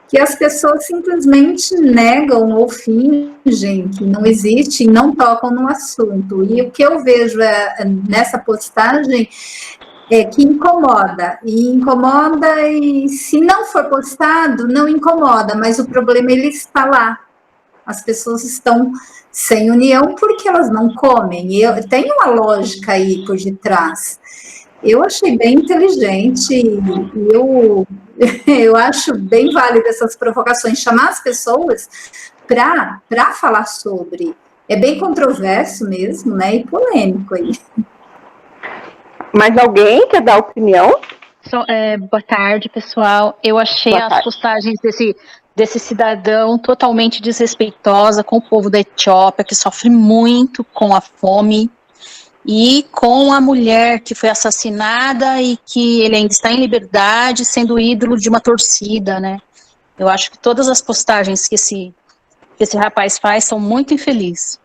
que as pessoas simplesmente negam ou fingem que não existe e não tocam no assunto. E o que eu vejo nessa postagem é que incomoda, e se não for postado, não incomoda, mas o problema ele está lá. As pessoas estão sem união porque elas não comem. E tem uma lógica aí por detrás. Eu achei bem inteligente, e eu acho bem válido essas provocações, chamar as pessoas para falar sobre. É bem controverso mesmo, né, e polêmico aí. Mas alguém quer dar opinião? Boa tarde, pessoal. Eu achei as postagens desse cidadão totalmente desrespeitosa com o povo da Etiópia, que sofre muito com a fome, e com a mulher que foi assassinada e que ele ainda está em liberdade, sendo ídolo de uma torcida, né? Eu acho que todas as postagens que esse rapaz faz são muito infelizes.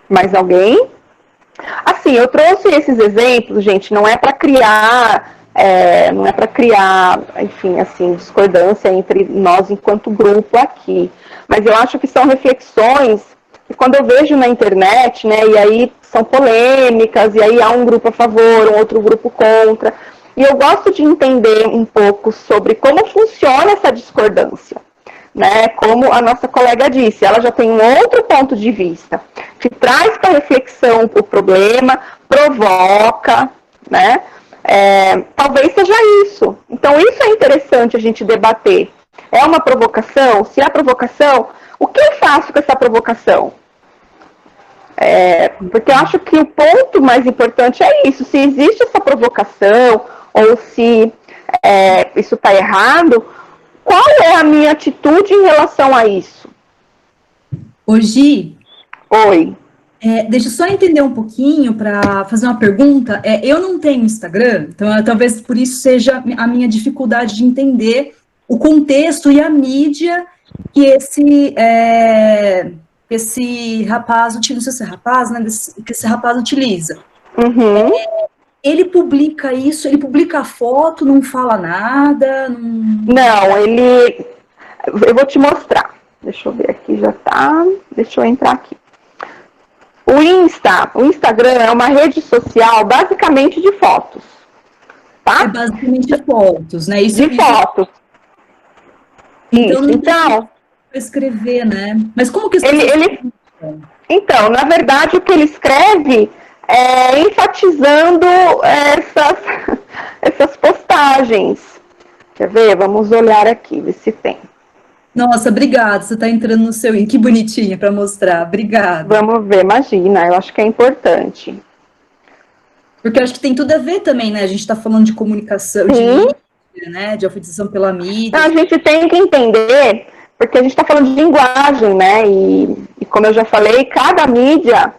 Mais alguém? Assim, eu trouxe esses exemplos, gente, não é para criar, enfim, assim, discordância entre nós enquanto grupo aqui, mas eu acho que são reflexões que quando eu vejo na internet, né, e aí são polêmicas, e aí há um grupo a favor, um outro grupo contra, e eu gosto de entender um pouco sobre como funciona essa discordância, né, como a nossa colega disse, ela já tem um outro ponto de vista, que traz para reflexão o problema, provoca, né, talvez seja isso. Então isso é interessante a gente debater. É uma provocação? Se é provocação, o que eu faço com essa provocação? Porque eu acho que o ponto mais importante é isso, se existe essa provocação, ou se isso está errado, qual é a minha atitude em relação a isso? Ô, Gi. Oi. Deixa eu só entender um pouquinho para fazer uma pergunta. Eu não tenho Instagram, então talvez por isso seja a minha dificuldade de entender o contexto e a mídia que esse rapaz utiliza, não sei se é rapaz, né, que esse rapaz utiliza. Uhum. Ele publica isso, ele publica a foto, não fala nada? Não, eu vou te mostrar. Deixa eu ver aqui, já tá. Deixa eu entrar aqui. O Instagram é uma rede social basicamente de fotos, tá? É basicamente de fotos, né? Fotos. Então, escrever, né? Mas como que Então, na verdade, o que ele escreve é enfatizando essas postagens. Quer ver? Vamos olhar aqui, ver se tem. Nossa, obrigada. Você está entrando no seu... Que bonitinha para mostrar. Obrigada. Vamos ver, imagina. Eu acho que é importante. Porque eu acho que tem tudo a ver também, né? A gente está falando de comunicação, de mídia, né? De alfabetização pela mídia. Não, a gente tem que entender, porque a gente está falando de linguagem, né? E como eu já falei, cada mídia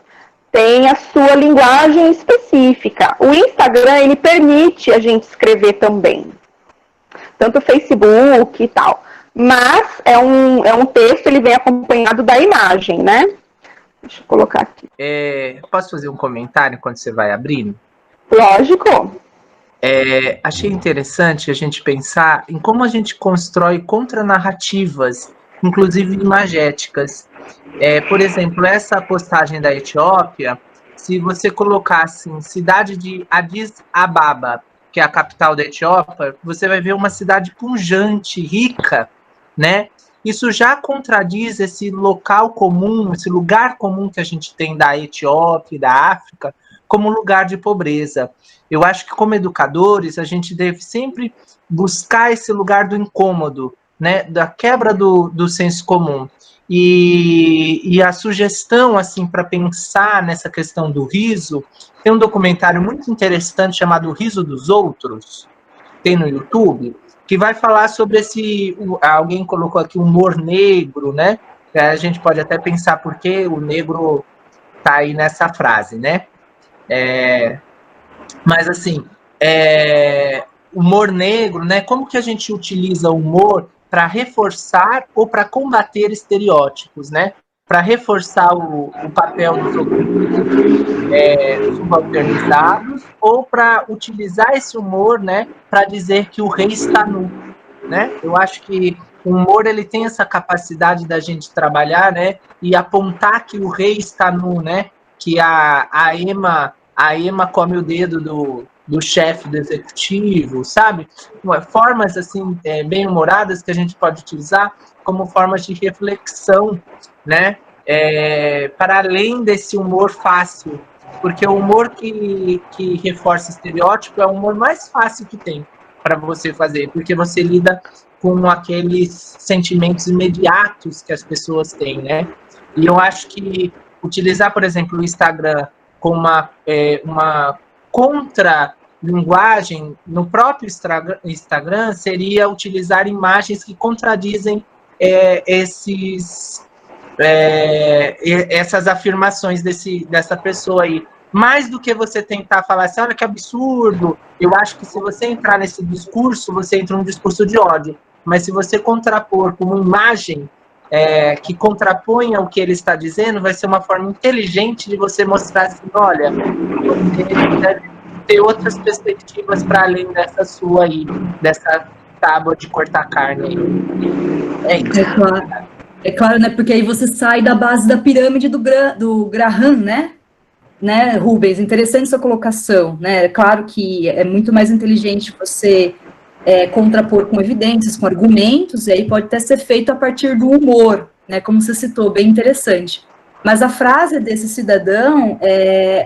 tem a sua linguagem específica. O Instagram, ele permite a gente escrever também, tanto o Facebook e tal. Mas é um texto, ele vem acompanhado da imagem, né? Deixa eu colocar aqui. Posso fazer um comentário quando você vai abrindo? Lógico. Achei interessante a gente pensar em como a gente constrói contranarrativas, inclusive imagéticas. Por exemplo, essa postagem da Etiópia, se você colocasse em cidade de Addis Ababa, que é a capital da Etiópia, você vai ver uma cidade pujante, rica, né? Isso já contradiz esse local comum, esse lugar comum que a gente tem da Etiópia e da África, como lugar de pobreza. Eu acho que, como educadores, a gente deve sempre buscar esse lugar do incômodo, né? Da quebra do senso comum. E a sugestão, assim, para pensar nessa questão do riso, tem um documentário muito interessante chamado O Riso dos Outros, tem no YouTube, que vai falar sobre alguém colocou aqui humor negro, né? A gente pode até pensar por que o negro tá aí nessa frase, né? Mas assim, humor negro, né? Como que a gente utiliza o humor para reforçar ou para combater estereótipos, né? Para reforçar o papel dos subalternizados ou para utilizar esse humor, né? Para dizer que o rei está nu, né? Eu acho que o humor ele tem essa capacidade da gente trabalhar, né? E apontar que o rei está nu, né? Que a Ema come o dedo do chefe do executivo, sabe? Formas, assim, bem humoradas que a gente pode utilizar como formas de reflexão, né? Para além desse humor fácil, porque o humor que reforça estereótipo é o humor mais fácil que tem para você fazer, porque você lida com aqueles sentimentos imediatos que as pessoas têm, né? E eu acho que utilizar, por exemplo, o Instagram com uma contra-linguagem no próprio Instagram seria utilizar imagens que contradizem essas afirmações dessa pessoa aí. Mais do que você tentar falar assim, olha que absurdo, eu acho que se você entrar nesse discurso, você entra num discurso de ódio. Mas se você contrapor com uma imagem que contraponha o que ele está dizendo, vai ser uma forma inteligente de você mostrar assim, olha, você deve ter outras perspectivas para além dessa sua aí, dessa tábua de cortar carne aí. É claro, né? Porque aí você sai da base da pirâmide do Graham, né, Rubens? Interessante sua colocação, né? É claro que é muito mais inteligente você contrapor com evidências, com argumentos, e aí pode até ser feito a partir do humor, né? Como você citou, bem interessante. Mas a frase desse cidadão,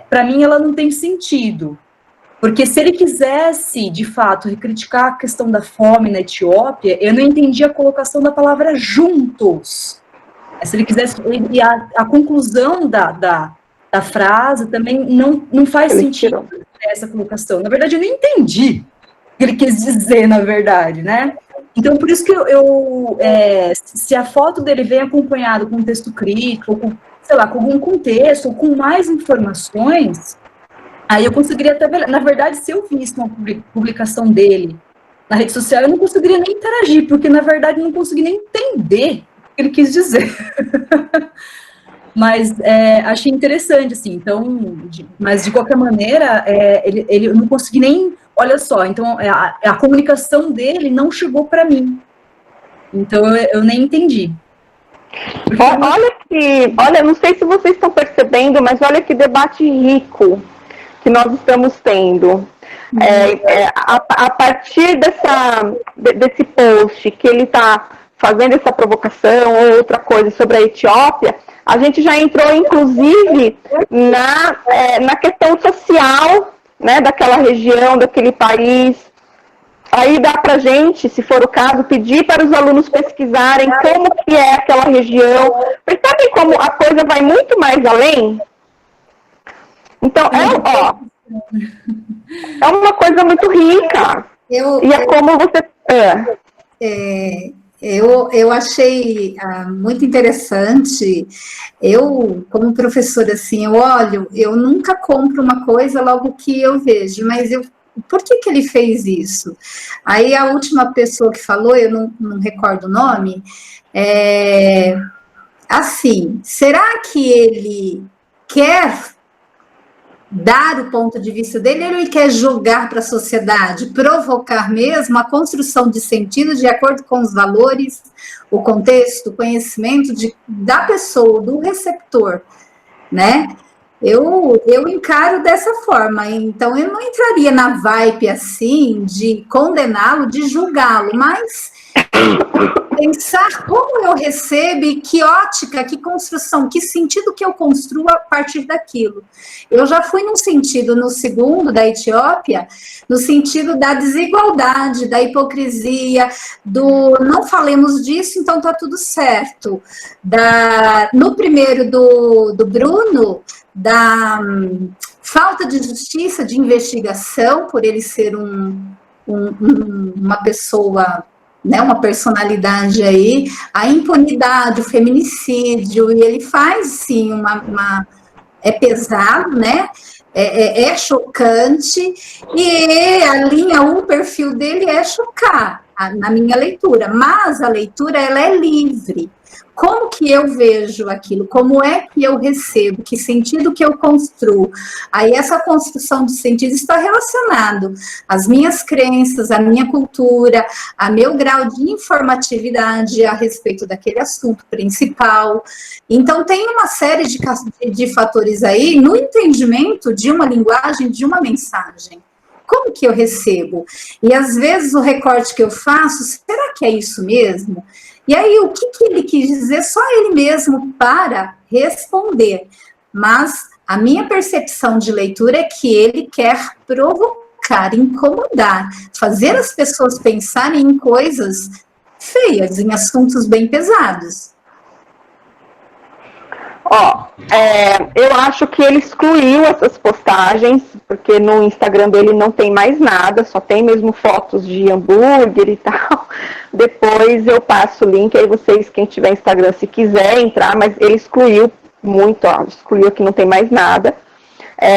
para mim, ela não tem sentido. Porque se ele quisesse, de fato, criticar a questão da fome na Etiópia, eu não entendi a colocação da palavra juntos. Se ele quisesse, a conclusão da frase também não faz sentido essa colocação. Na verdade, eu não entendi o que ele quis dizer, na verdade, né? Então, por isso que se a foto dele vem acompanhada com um texto crítico, ou com, sei lá, com algum contexto, ou com mais informações, aí eu conseguiria até, na verdade, se eu visse uma publicação dele na rede social, eu não conseguiria nem interagir, porque, na verdade, eu não consegui nem entender o que ele quis dizer. Mas achei interessante, assim, então, mas de qualquer maneira, eu não consegui nem, olha só, então a comunicação dele não chegou para mim, então eu nem entendi. Olha, não sei se vocês estão percebendo, mas olha que debate rico que nós estamos tendo. A partir desse post que ele está fazendo essa provocação ou outra coisa sobre a Etiópia, a gente já entrou, inclusive, na questão social, né, daquela região, daquele país. Aí dá para a gente, se for o caso, pedir para os alunos pesquisarem como que é aquela região. Percebem como a coisa vai muito mais além? Então, é uma coisa muito rica. E é como você... Eu achei muito interessante. Eu, como professora, assim, eu nunca compro uma coisa logo que eu vejo, mas por que ele fez isso? Aí a última pessoa que falou, eu não recordo o nome, assim, será que ele quer dar o ponto de vista dele, ou ele quer jogar para a sociedade, provocar mesmo a construção de sentido de acordo com os valores, o contexto, o conhecimento da pessoa, do receptor, né? Eu encaro dessa forma, então eu não entraria na vibe assim de condená-lo, de julgá-lo, mas pensar como eu recebo e que ótica, que construção, que sentido que eu construo a partir daquilo. Eu já fui num sentido, no segundo, da Etiópia, no sentido da desigualdade, da hipocrisia, do não falemos disso, então tá tudo certo. No primeiro do Bruno, da falta de justiça, de investigação, por ele ser uma pessoa, né, uma personalidade aí, a impunidade, o feminicídio, e ele faz, sim, é pesado, né, é chocante, e a linha, o perfil dele é chocar, na minha leitura, mas a leitura, ela é livre. Como que eu vejo aquilo? Como é que eu recebo? Que sentido que eu construo? Aí essa construção de sentido está relacionado às minhas crenças, à minha cultura, a meu grau de informatividade a respeito daquele assunto principal. Então tem uma série de fatores aí no entendimento de uma linguagem, de uma mensagem. Como que eu recebo? E às vezes o recorte que eu faço, será que é isso mesmo? E aí, o que ele quis dizer, só ele mesmo para responder. Mas a minha percepção de leitura é que ele quer provocar, incomodar, fazer as pessoas pensarem em coisas feias, em assuntos bem pesados. Eu acho que ele excluiu essas postagens, porque no Instagram dele não tem mais nada, só tem mesmo fotos de hambúrguer e tal. Depois eu passo o link, aí vocês, quem tiver Instagram, se quiser entrar, mas ele excluiu muito, excluiu que não tem mais nada.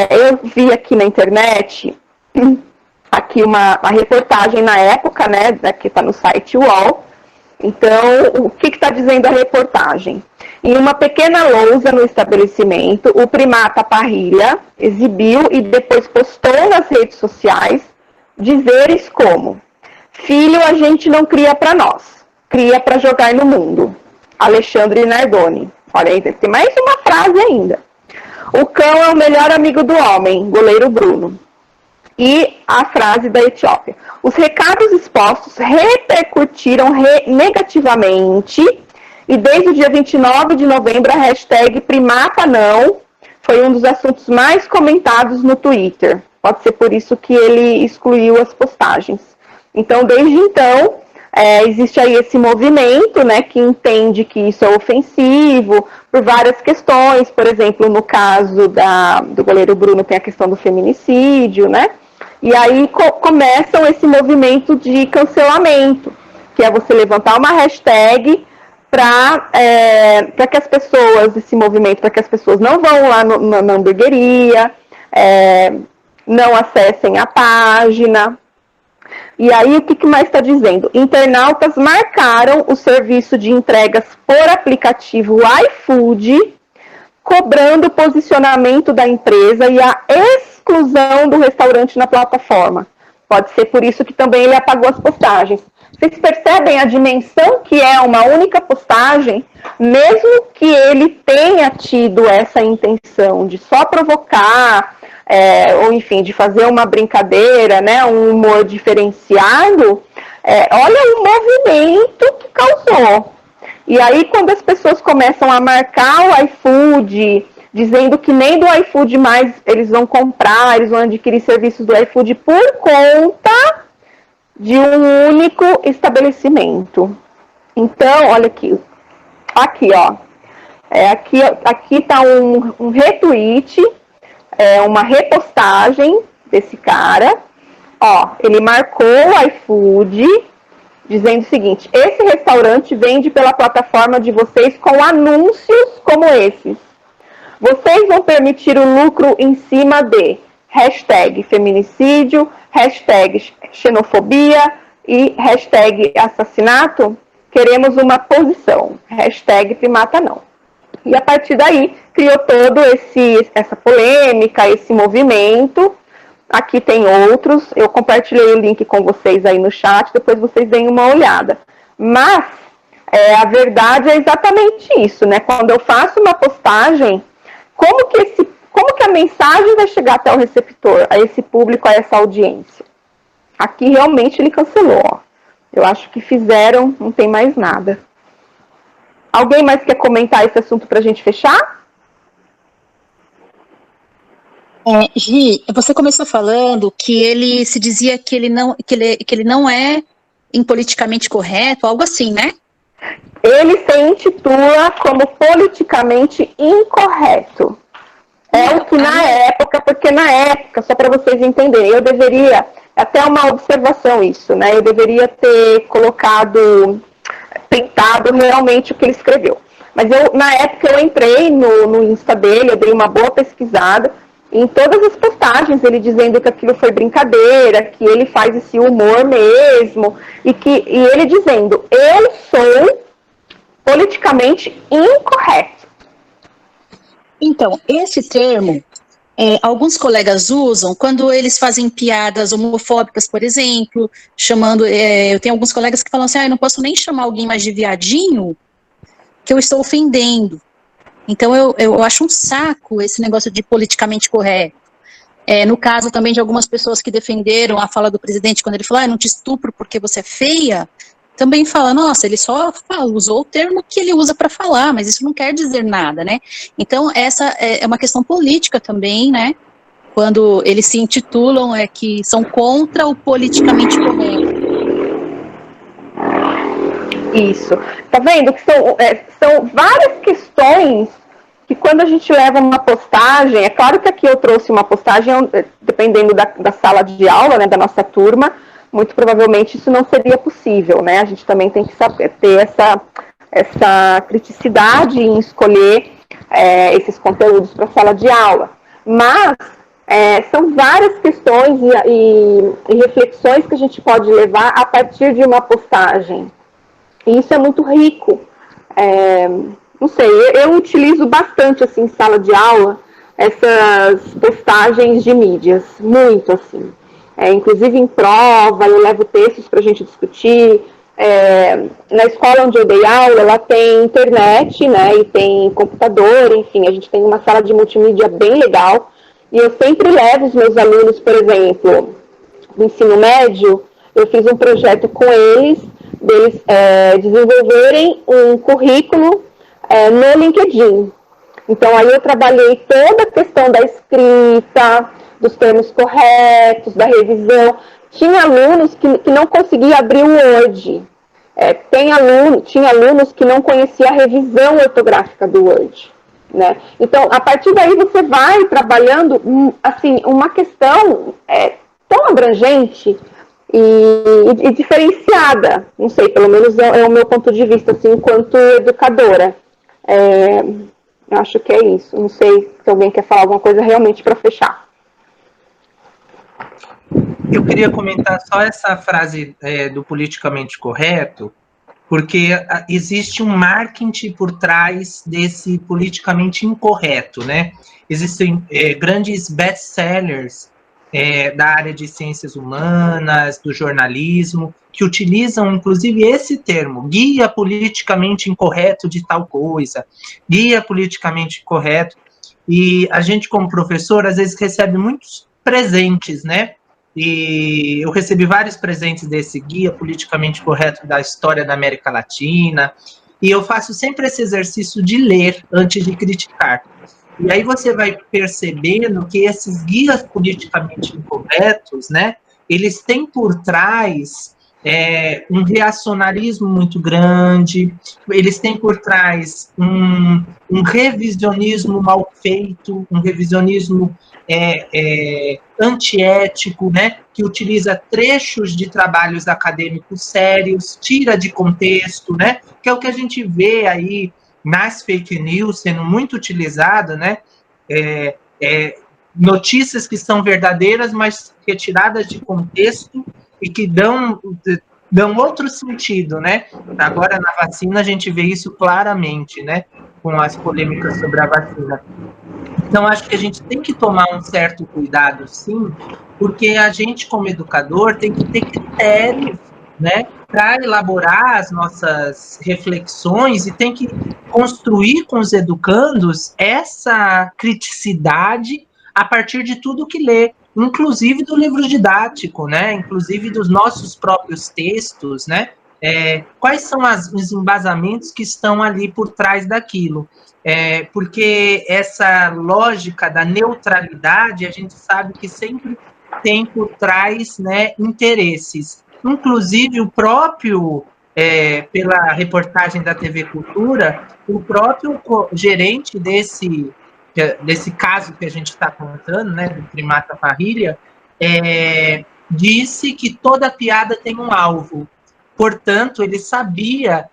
Eu vi aqui na internet, aqui uma reportagem na época, né, que está no site UOL. Então, o que está dizendo a reportagem? Em uma pequena lousa no estabelecimento, o primata Parrilha exibiu e depois postou nas redes sociais dizeres como: filho a gente não cria para nós, cria para jogar no mundo. Alexandre Nardoni. Olha aí, tem mais uma frase ainda. O cão é o melhor amigo do homem, goleiro Bruno. E a frase da Etiópia. Os recados expostos repercutiram negativamente e desde o dia 29 de novembro a hashtag Primata Não foi um dos assuntos mais comentados no Twitter. Pode ser por isso que ele excluiu as postagens. Então, desde então, existe aí esse movimento, né, que entende que isso é ofensivo por várias questões. Por exemplo, no caso do goleiro Bruno tem a questão do feminicídio, né? E aí começam esse movimento de cancelamento, que é você levantar uma hashtag para que as pessoas, esse movimento, para que as pessoas não vão lá na hamburgueria, não acessem a página. E aí o que mais está dizendo? Internautas marcaram o serviço de entregas por aplicativo iFood, cobrando o posicionamento da empresa e a exclusão do restaurante na plataforma. Pode ser por isso que também ele apagou as postagens. Vocês percebem a dimensão que é uma única postagem, mesmo que ele tenha tido essa intenção de só provocar, ou enfim, de fazer uma brincadeira, né, um humor diferenciado, olha o movimento que causou. E aí, quando as pessoas começam a marcar o iFood, dizendo que nem do iFood mais eles vão comprar, eles vão adquirir serviços do iFood por conta de um único estabelecimento. Então, olha aqui, ó, aqui está um retweet, uma repostagem desse cara, ó, ele marcou o iFood, dizendo o seguinte: esse restaurante vende pela plataforma de vocês com anúncios como esses. Vocês vão permitir o lucro em cima de hashtag feminicídio, hashtag xenofobia e hashtag assassinato? Queremos uma posição, hashtag primata não. E a partir daí, criou todo essa polêmica, esse movimento. Aqui tem outros, eu compartilhei o link com vocês aí no chat, depois vocês deem uma olhada. Mas, a verdade é exatamente isso, né? Quando eu faço uma postagem, como que a mensagem vai chegar até o receptor, a esse público, a essa audiência? Aqui realmente ele cancelou, ó. Eu acho que fizeram, não tem mais nada. Alguém mais quer comentar esse assunto para a gente fechar? Gi, você começou falando que ele se dizia que ele não é impoliticamente correto, algo assim, né? Ele se intitula como politicamente incorreto. É o que na época, porque na época, só para vocês entenderem, eu deveria, até uma observação isso, né? Eu deveria ter tentado realmente o que ele escreveu. Mas na época eu entrei no Insta dele, eu dei uma boa pesquisada, em todas as postagens ele dizendo que aquilo foi brincadeira, que ele faz esse humor mesmo, e ele dizendo: eu sou politicamente incorreto. Então, esse termo, alguns colegas usam quando eles fazem piadas homofóbicas, por exemplo, chamando, eu tenho alguns colegas que falam assim: eu não posso nem chamar alguém mais de viadinho, que eu estou ofendendo. Então, eu acho um saco esse negócio de politicamente correto. No caso também de algumas pessoas que defenderam a fala do presidente, quando ele falou: eu não te estupro porque você é feia, também fala: nossa, ele só usou o termo que ele usa para falar, mas isso não quer dizer nada, né? Então, essa é uma questão política também, né? Quando eles se intitulam que são contra o politicamente correto. Isso. Tá vendo que são várias questões que quando a gente leva uma postagem, é claro que aqui eu trouxe uma postagem, dependendo da sala de aula, né, da nossa turma, muito provavelmente isso não seria possível, né? A gente também tem que ter essa criticidade em escolher esses conteúdos para a sala de aula. Mas são várias questões e reflexões que a gente pode levar a partir de uma postagem. E isso é muito rico. Não sei, eu utilizo bastante, assim, em sala de aula, essas postagens de mídias, muito, assim. Inclusive em prova, eu levo textos para a gente discutir. Na escola onde eu dei aula, ela tem internet, né, e tem computador, enfim, a gente tem uma sala de multimídia bem legal. E eu sempre levo os meus alunos, por exemplo, do ensino médio, eu fiz um projeto com eles, deles desenvolverem um currículo no LinkedIn. Então, aí eu trabalhei toda a questão da escrita, dos termos corretos, da revisão. Tinha alunos que não conseguiam abrir o Word. Tinha alunos que não conheciam a revisão ortográfica do Word. Né? Então, a partir daí você vai trabalhando assim, uma questão tão abrangente e diferenciada, não sei, pelo menos é o meu ponto de vista, assim, enquanto educadora. Eu acho que é isso. Não sei se alguém quer falar alguma coisa realmente para fechar. Eu queria comentar só essa frase do politicamente correto, porque existe um marketing por trás desse politicamente incorreto, né? Existem grandes best-sellers da área de ciências humanas, do jornalismo, que utilizam, inclusive, esse termo, guia politicamente incorreto de tal coisa, guia politicamente correto, e a gente, como professor, às vezes recebe muitos presentes, né? E eu recebi vários presentes desse guia politicamente correto da história da América Latina, e eu faço sempre esse exercício de ler antes de criticar. E aí você vai percebendo que esses guias politicamente incorretos, né, eles têm por trás um reacionarismo muito grande, eles têm por trás um revisionismo mal feito, um revisionismo antiético, né, que utiliza trechos de trabalhos acadêmicos sérios, tira de contexto, né, que é o que a gente vê aí nas fake news sendo muito utilizado, né, notícias que são verdadeiras, mas retiradas de contexto e que dão outro sentido, né? Agora, na vacina, a gente vê isso claramente, né? Com as polêmicas sobre a vacina. Então, acho que a gente tem que tomar um certo cuidado, sim, porque a gente, como educador, tem que ter critérios, né? Para elaborar as nossas reflexões e tem que construir com os educandos essa criticidade a partir de tudo que lê, inclusive do livro didático, né? Inclusive dos nossos próprios textos, né? Quais são os embasamentos que estão ali por trás daquilo? Porque essa lógica da neutralidade, a gente sabe que sempre tem por trás, né, interesses. Inclusive, o próprio, pela reportagem da TV Cultura, o próprio gerente desse caso que a gente está contando, né, do primata parrilha, disse que toda piada tem um alvo. Portanto, ele sabia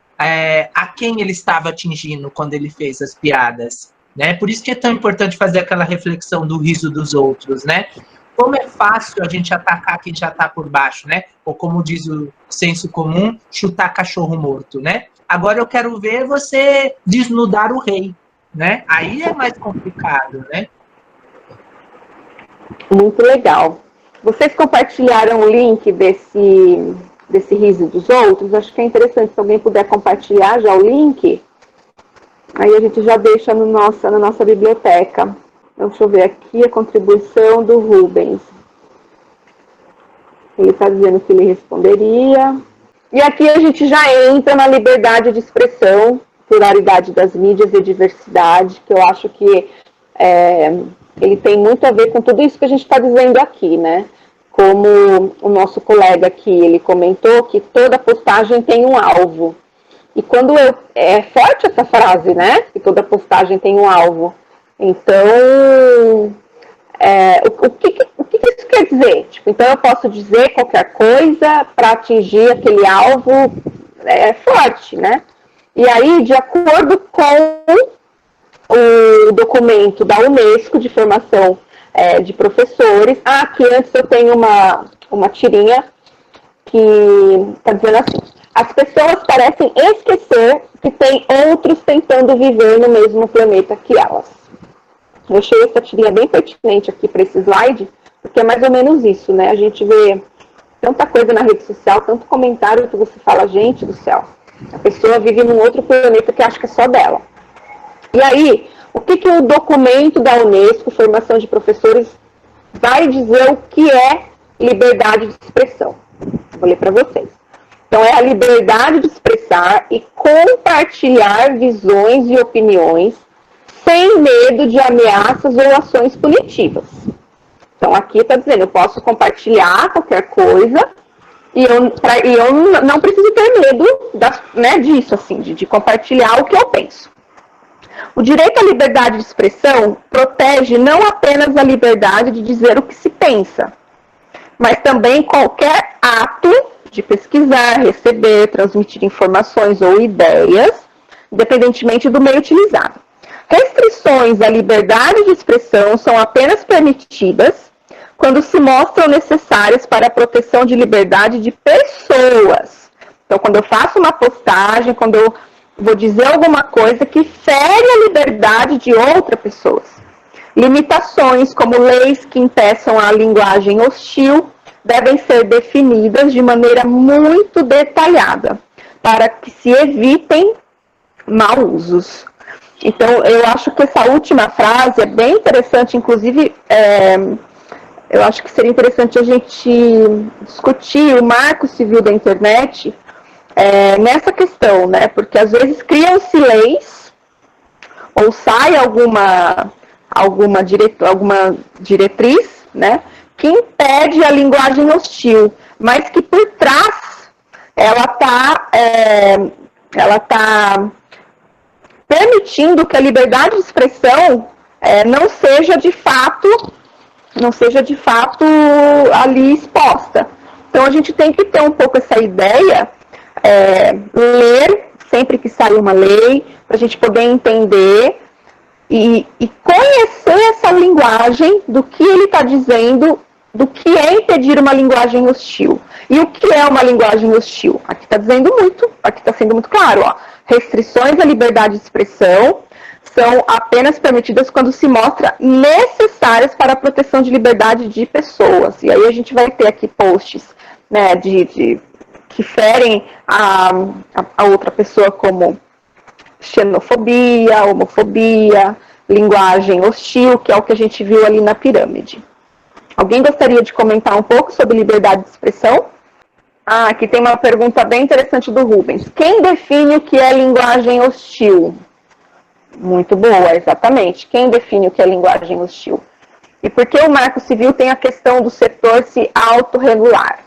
a quem ele estava atingindo quando ele fez as piadas, né? Por isso que é tão importante fazer aquela reflexão do riso dos outros, né? Como é fácil a gente atacar quem já está por baixo, né? Ou como diz o senso comum, chutar cachorro morto, né? Agora eu quero ver você desnudar o rei, né? Aí é mais complicado, né? Muito legal. Vocês compartilharam o link desse riso dos outros? Acho que é interessante se alguém puder compartilhar já o link. Aí a gente já deixa na nossa biblioteca. Deixa eu ver aqui a contribuição do Rubens. Ele está dizendo que ele responderia. E aqui a gente já entra na liberdade de expressão, pluralidade das mídias e diversidade, que eu acho que ele tem muito a ver com tudo isso que a gente está dizendo aqui, né? Como o nosso colega aqui, ele comentou que toda postagem tem um alvo. E quando é forte essa frase, né? Que toda postagem tem um alvo. Então, o que isso quer dizer? Tipo, então eu posso dizer qualquer coisa para atingir aquele alvo forte, né? E aí, de acordo com o documento da Unesco de formação de professores, aqui antes eu tenho uma tirinha que está dizendo assim: as pessoas parecem esquecer que tem outros tentando viver no mesmo planeta que elas. Eu achei essa tirinha bem pertinente aqui para esse slide, porque é mais ou menos isso, né? A gente vê tanta coisa na rede social, tanto comentário que você fala, gente do céu, a pessoa vive num outro planeta que acha que é só dela. E aí, o que o documento da Unesco, Formação de Professores, vai dizer o que é liberdade de expressão? Vou ler para vocês. Então, é a liberdade de expressar e compartilhar visões e opiniões sem medo de ameaças ou ações punitivas. Então, aqui está dizendo, eu posso compartilhar qualquer coisa e eu não preciso ter medo disso, assim, de compartilhar o que eu penso. O direito à liberdade de expressão protege não apenas a liberdade de dizer o que se pensa, mas também qualquer ato de pesquisar, receber, transmitir informações ou ideias, independentemente do meio utilizado. Restrições à liberdade de expressão são apenas permitidas quando se mostram necessárias para a proteção de liberdade de pessoas. Então, quando eu faço uma postagem, quando eu vou dizer alguma coisa que fere a liberdade de outras pessoas. Limitações, como leis que impeçam a linguagem hostil, devem ser definidas de maneira muito detalhada, para que se evitem mau usos. Então, eu acho que essa última frase é bem interessante, inclusive, eu acho que seria interessante a gente discutir o marco civil da internet nessa questão, né? Porque às vezes criam-se leis ou sai alguma diretriz, né? Que impede a linguagem hostil, mas que por trás ela tá permitindo que a liberdade de expressão não seja de fato ali exposta. Então a gente tem que ter um pouco essa ideia, ler sempre que sai uma lei, para a gente poder entender e conhecer essa linguagem do que ele está dizendo, do que é impedir uma linguagem hostil. E o que é uma linguagem hostil? Aqui está sendo muito claro, ó. Restrições à liberdade de expressão são apenas permitidas quando se mostra necessárias para a proteção de liberdade de pessoas. E aí a gente vai ter aqui posts, né, que ferem a outra pessoa, como xenofobia, homofobia, linguagem hostil, que é o que a gente viu ali na pirâmide. Alguém gostaria de comentar um pouco sobre liberdade de expressão? Aqui tem uma pergunta bem interessante do Rubens. Quem define o que é linguagem hostil? Muito boa, exatamente. Quem define o que é linguagem hostil? E por que o Marco Civil tem a questão do setor se autorregular?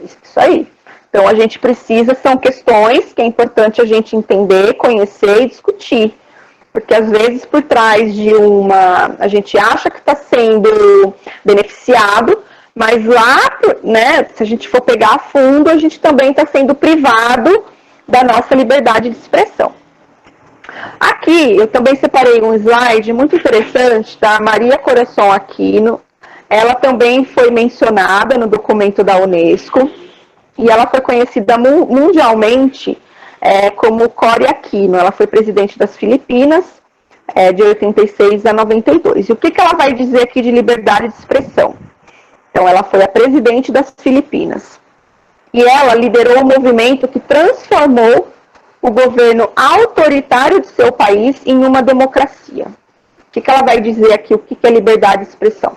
Isso aí. Então, a gente precisa, são questões que é importante a gente entender, conhecer e discutir. Porque, às vezes, por trás de a gente acha que está sendo beneficiado, mas lá, né, se a gente for pegar a fundo, a gente também está sendo privado da nossa liberdade de expressão. Aqui, eu também separei um slide muito interessante da Maria Coração Aquino. Ela também foi mencionada no documento da Unesco, e ela foi conhecida mundialmente como Cory Aquino. Ela foi presidente das Filipinas, de 86 a 92. E o que ela vai dizer aqui de liberdade de expressão? Então, ela foi a presidente das Filipinas. E ela liderou um movimento que transformou o governo autoritário de seu país em uma democracia. O que ela vai dizer aqui? O que é liberdade de expressão?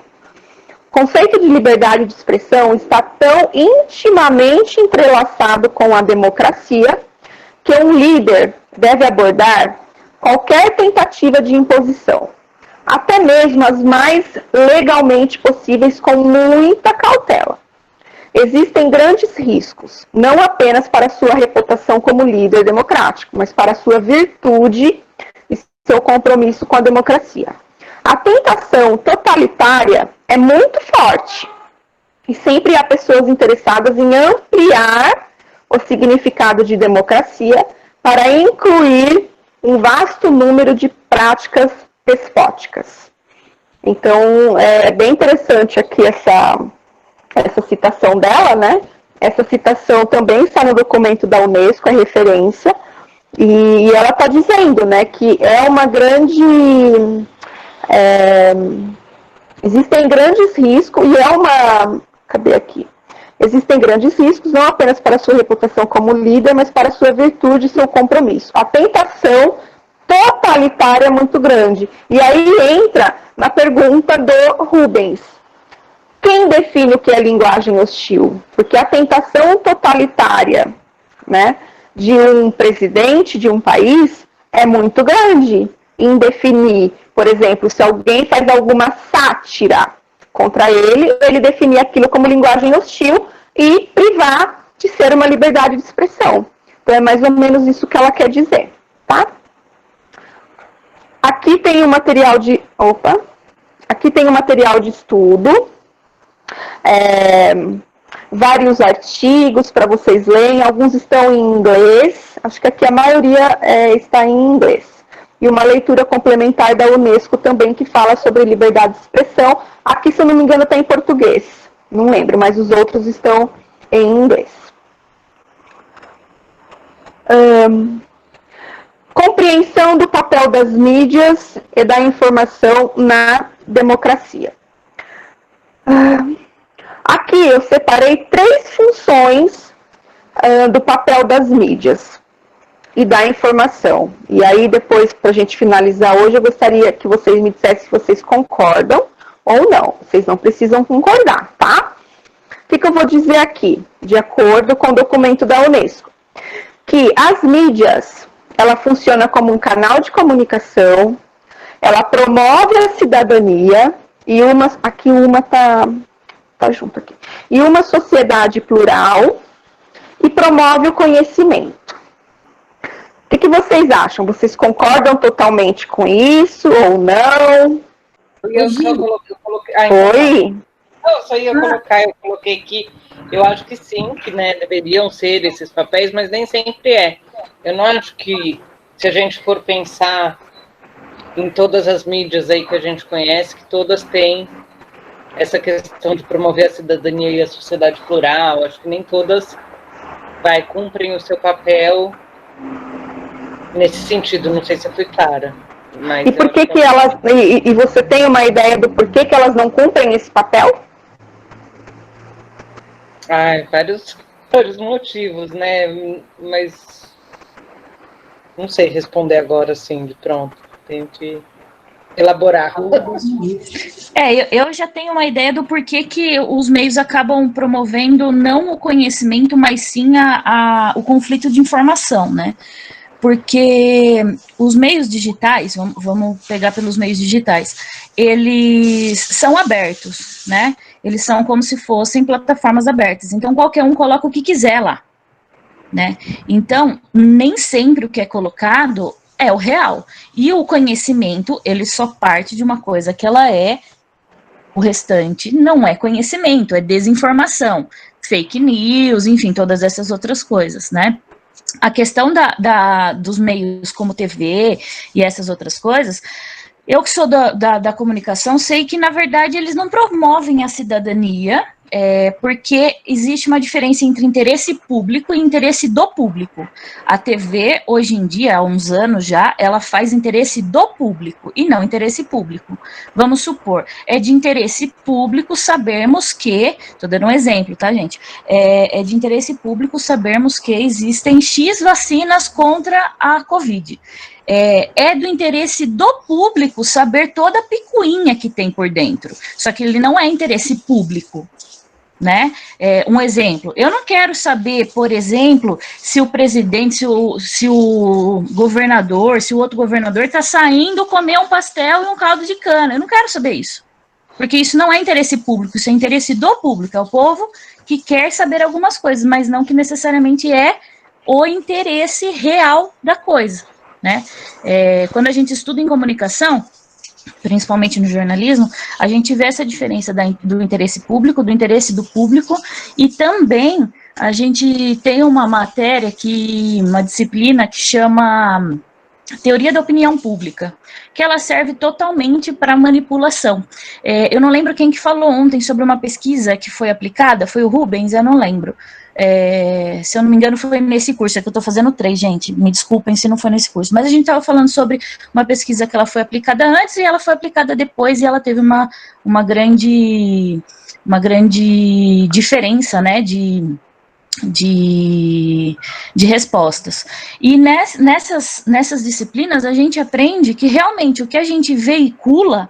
O conceito de liberdade de expressão está tão intimamente entrelaçado com a democracia que um líder deve abordar qualquer tentativa de imposição, até mesmo as mais legalmente possíveis, com muita cautela. Existem grandes riscos, não apenas para sua reputação como líder democrático, mas para sua virtude e seu compromisso com a democracia. A tentação totalitária é muito forte e sempre há pessoas interessadas em ampliar o significado de democracia para incluir um vasto número de práticas despóticas. Então, é bem interessante aqui essa citação dela, né? Essa citação também está no documento da Unesco, é referência, e ela está dizendo, né, que é uma grande... existem grandes riscos, e cadê aqui? Existem grandes riscos, não apenas para sua reputação como líder, mas para sua virtude e seu compromisso. A tentação totalitária é muito grande. E aí entra na pergunta do Rubens. Quem define o que é linguagem hostil? Porque a tentação totalitária, né, de um presidente de um país é muito grande em definir, por exemplo, se alguém faz alguma sátira contra ele definir aquilo como linguagem hostil e privar de ser uma liberdade de expressão. Então, é mais ou menos isso que ela quer dizer, tá? Aqui tem um material de... Aqui tem um material de estudo, vários artigos para vocês lerem, alguns estão em inglês, acho que aqui a maioria está em inglês. E uma leitura complementar da Unesco também, que fala sobre liberdade de expressão. Aqui, se eu não me engano, está em português. Não lembro, mas os outros estão em inglês. Compreensão do papel das mídias e da informação na democracia. Aqui eu separei 3 funções do papel das mídias e da informação. E aí, depois, para a gente finalizar hoje, eu gostaria que vocês me dissessem se vocês concordam ou não. Vocês não precisam concordar, tá? O que eu vou dizer aqui, de acordo com o documento da Unesco? Que as mídias, ela funciona como um canal de comunicação, ela promove a cidadania, e uma sociedade plural, que promove o conhecimento. O que vocês acham? Vocês concordam totalmente com isso ou não? Eu coloquei. Oi? Não, eu só ia colocar, eu coloquei que eu acho que sim, que né, deveriam ser esses papéis, mas nem sempre é. Eu não acho que, se a gente for pensar em todas as mídias aí que a gente conhece, que todas têm essa questão de promover a cidadania e a sociedade plural. Acho que nem todas cumprem o seu papel nesse sentido. Não sei se eu fui clara. Mas e por que elas... E você tem uma ideia do porquê que elas não cumprem esse papel? Vários motivos, né? Mas não sei responder agora, assim, de pronto. Tenho que elaborar. Eu já tenho uma ideia do porquê que os meios acabam promovendo não o conhecimento, mas sim o conflito de informação, né? Porque os meios digitais, vamos pegar pelos meios digitais, eles são abertos, né? Eles são como se fossem plataformas abertas. Então, qualquer um coloca o que quiser lá, né? Então, nem sempre o que é colocado é o real. E o conhecimento, ele só parte de uma coisa que ela é, o restante não é conhecimento, é desinformação, fake news, enfim, todas essas outras coisas, né? A questão dos meios como TV e essas outras coisas, eu que sou da comunicação, sei que, na verdade, eles não promovem a cidadania, porque existe uma diferença entre interesse público e interesse do público. A TV, hoje em dia, há uns anos já, ela faz interesse do público e não interesse público. Vamos supor, é de interesse público sabermos que, estou dando um exemplo, tá, gente? É de interesse público sabermos que existem X vacinas contra a Covid. É do interesse do público saber toda a picuinha que tem por dentro. Só que ele não é interesse público, né? Um exemplo, eu não quero saber, por exemplo, se o presidente, se o governador, se o outro governador está saindo comer um pastel e um caldo de cana. Eu não quero saber isso. Porque isso não é interesse público, isso é interesse do público. É o povo que quer saber algumas coisas, mas não que necessariamente é o interesse real da coisa, né? Quando a gente estuda em comunicação, principalmente no jornalismo, a gente vê essa diferença do interesse público, do interesse do público, e também a gente tem uma matéria, uma disciplina que chama Teoria da Opinião Pública, que ela serve totalmente para manipulação. Eu não lembro quem que falou ontem sobre uma pesquisa que foi aplicada, foi o Rubens, eu não lembro. Se eu não me engano, foi nesse curso, que eu estou fazendo 3, gente, me desculpem se não foi nesse curso, mas a gente estava falando sobre uma pesquisa que ela foi aplicada antes e ela foi aplicada depois, e ela teve uma grande diferença, né, de respostas. E nessas disciplinas a gente aprende que realmente o que a gente veicula,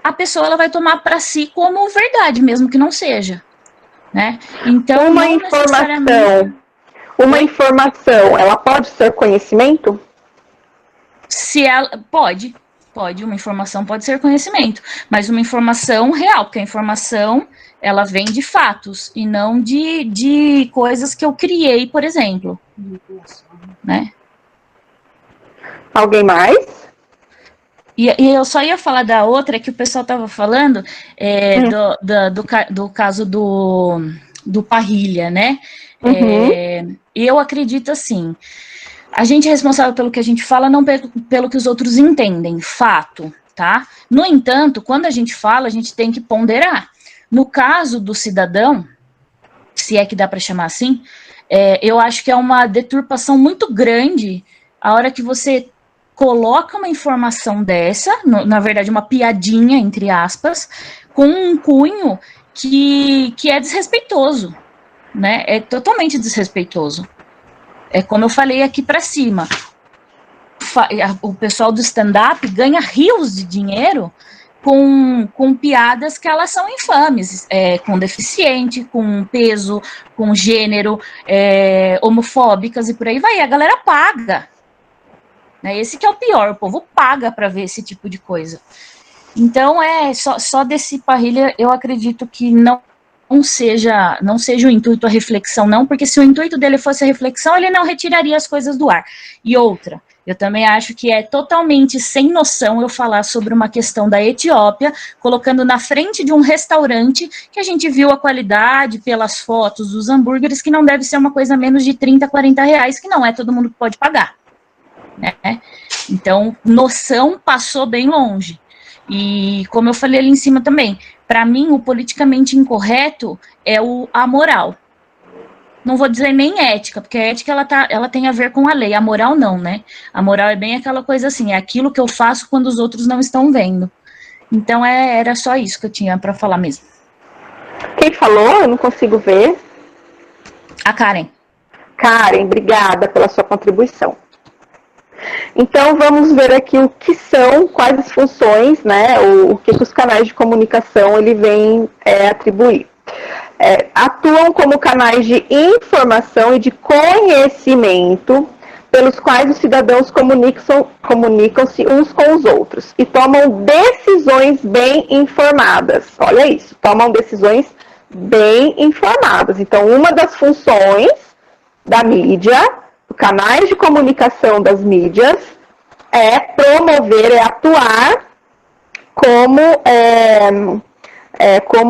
a pessoa ela vai tomar para si como verdade, mesmo que não seja. Né? Então, uma informação, ela pode ser conhecimento? Se ela pode, uma informação pode ser conhecimento, mas uma informação real, porque a informação ela vem de fatos e não de coisas que eu criei, por exemplo, né? Alguém mais? E eu só ia falar da outra que o pessoal estava falando, do caso do Parrilha, né? Uhum. Eu acredito assim, a gente é responsável pelo que a gente fala, não pelo que os outros entendem, fato, tá? No entanto, quando a gente fala, a gente tem que ponderar. No caso do cidadão, se é que dá para chamar assim, eu acho que é uma deturpação muito grande a hora que você coloca uma informação dessa, na verdade uma piadinha, entre aspas, com um cunho que é desrespeitoso, né? É totalmente desrespeitoso. É como eu falei aqui para cima, o pessoal do stand-up ganha rios de dinheiro com piadas que elas são infames, com deficiente, com peso, com gênero, homofóbicas e por aí vai, e a galera paga. Esse que é o pior, o povo paga para ver esse tipo de coisa. Então, só desse Parrilha, eu acredito que não seja o intuito a reflexão, não, porque se o intuito dele fosse a reflexão, ele não retiraria as coisas do ar. E outra, eu também acho que é totalmente sem noção eu falar sobre uma questão da Etiópia, colocando na frente de um restaurante que a gente viu a qualidade pelas fotos dos hambúrgueres, que não deve ser uma coisa menos de 30, 40 reais, que não é todo mundo que pode pagar, né? Então, noção passou bem longe. E como eu falei ali em cima também, para mim o politicamente incorreto é a moral. Não vou dizer nem ética, porque a ética ela tem a ver com a lei, a moral não, né? A moral é bem aquela coisa assim, é aquilo que eu faço quando os outros não estão vendo. Então era só isso que eu tinha para falar mesmo. Quem falou? Eu não consigo ver. A Karen. Karen, obrigada pela sua contribuição. Então, vamos ver aqui o que são, quais as funções, né, o que os canais de comunicação ele vem atribuir. Atuam como canais de informação e de conhecimento pelos quais os cidadãos comunicam-se uns com os outros e tomam decisões bem informadas. Olha isso, tomam decisões bem informadas. Então, uma das funções da mídia, canais de comunicação das mídias, é promover, é atuar como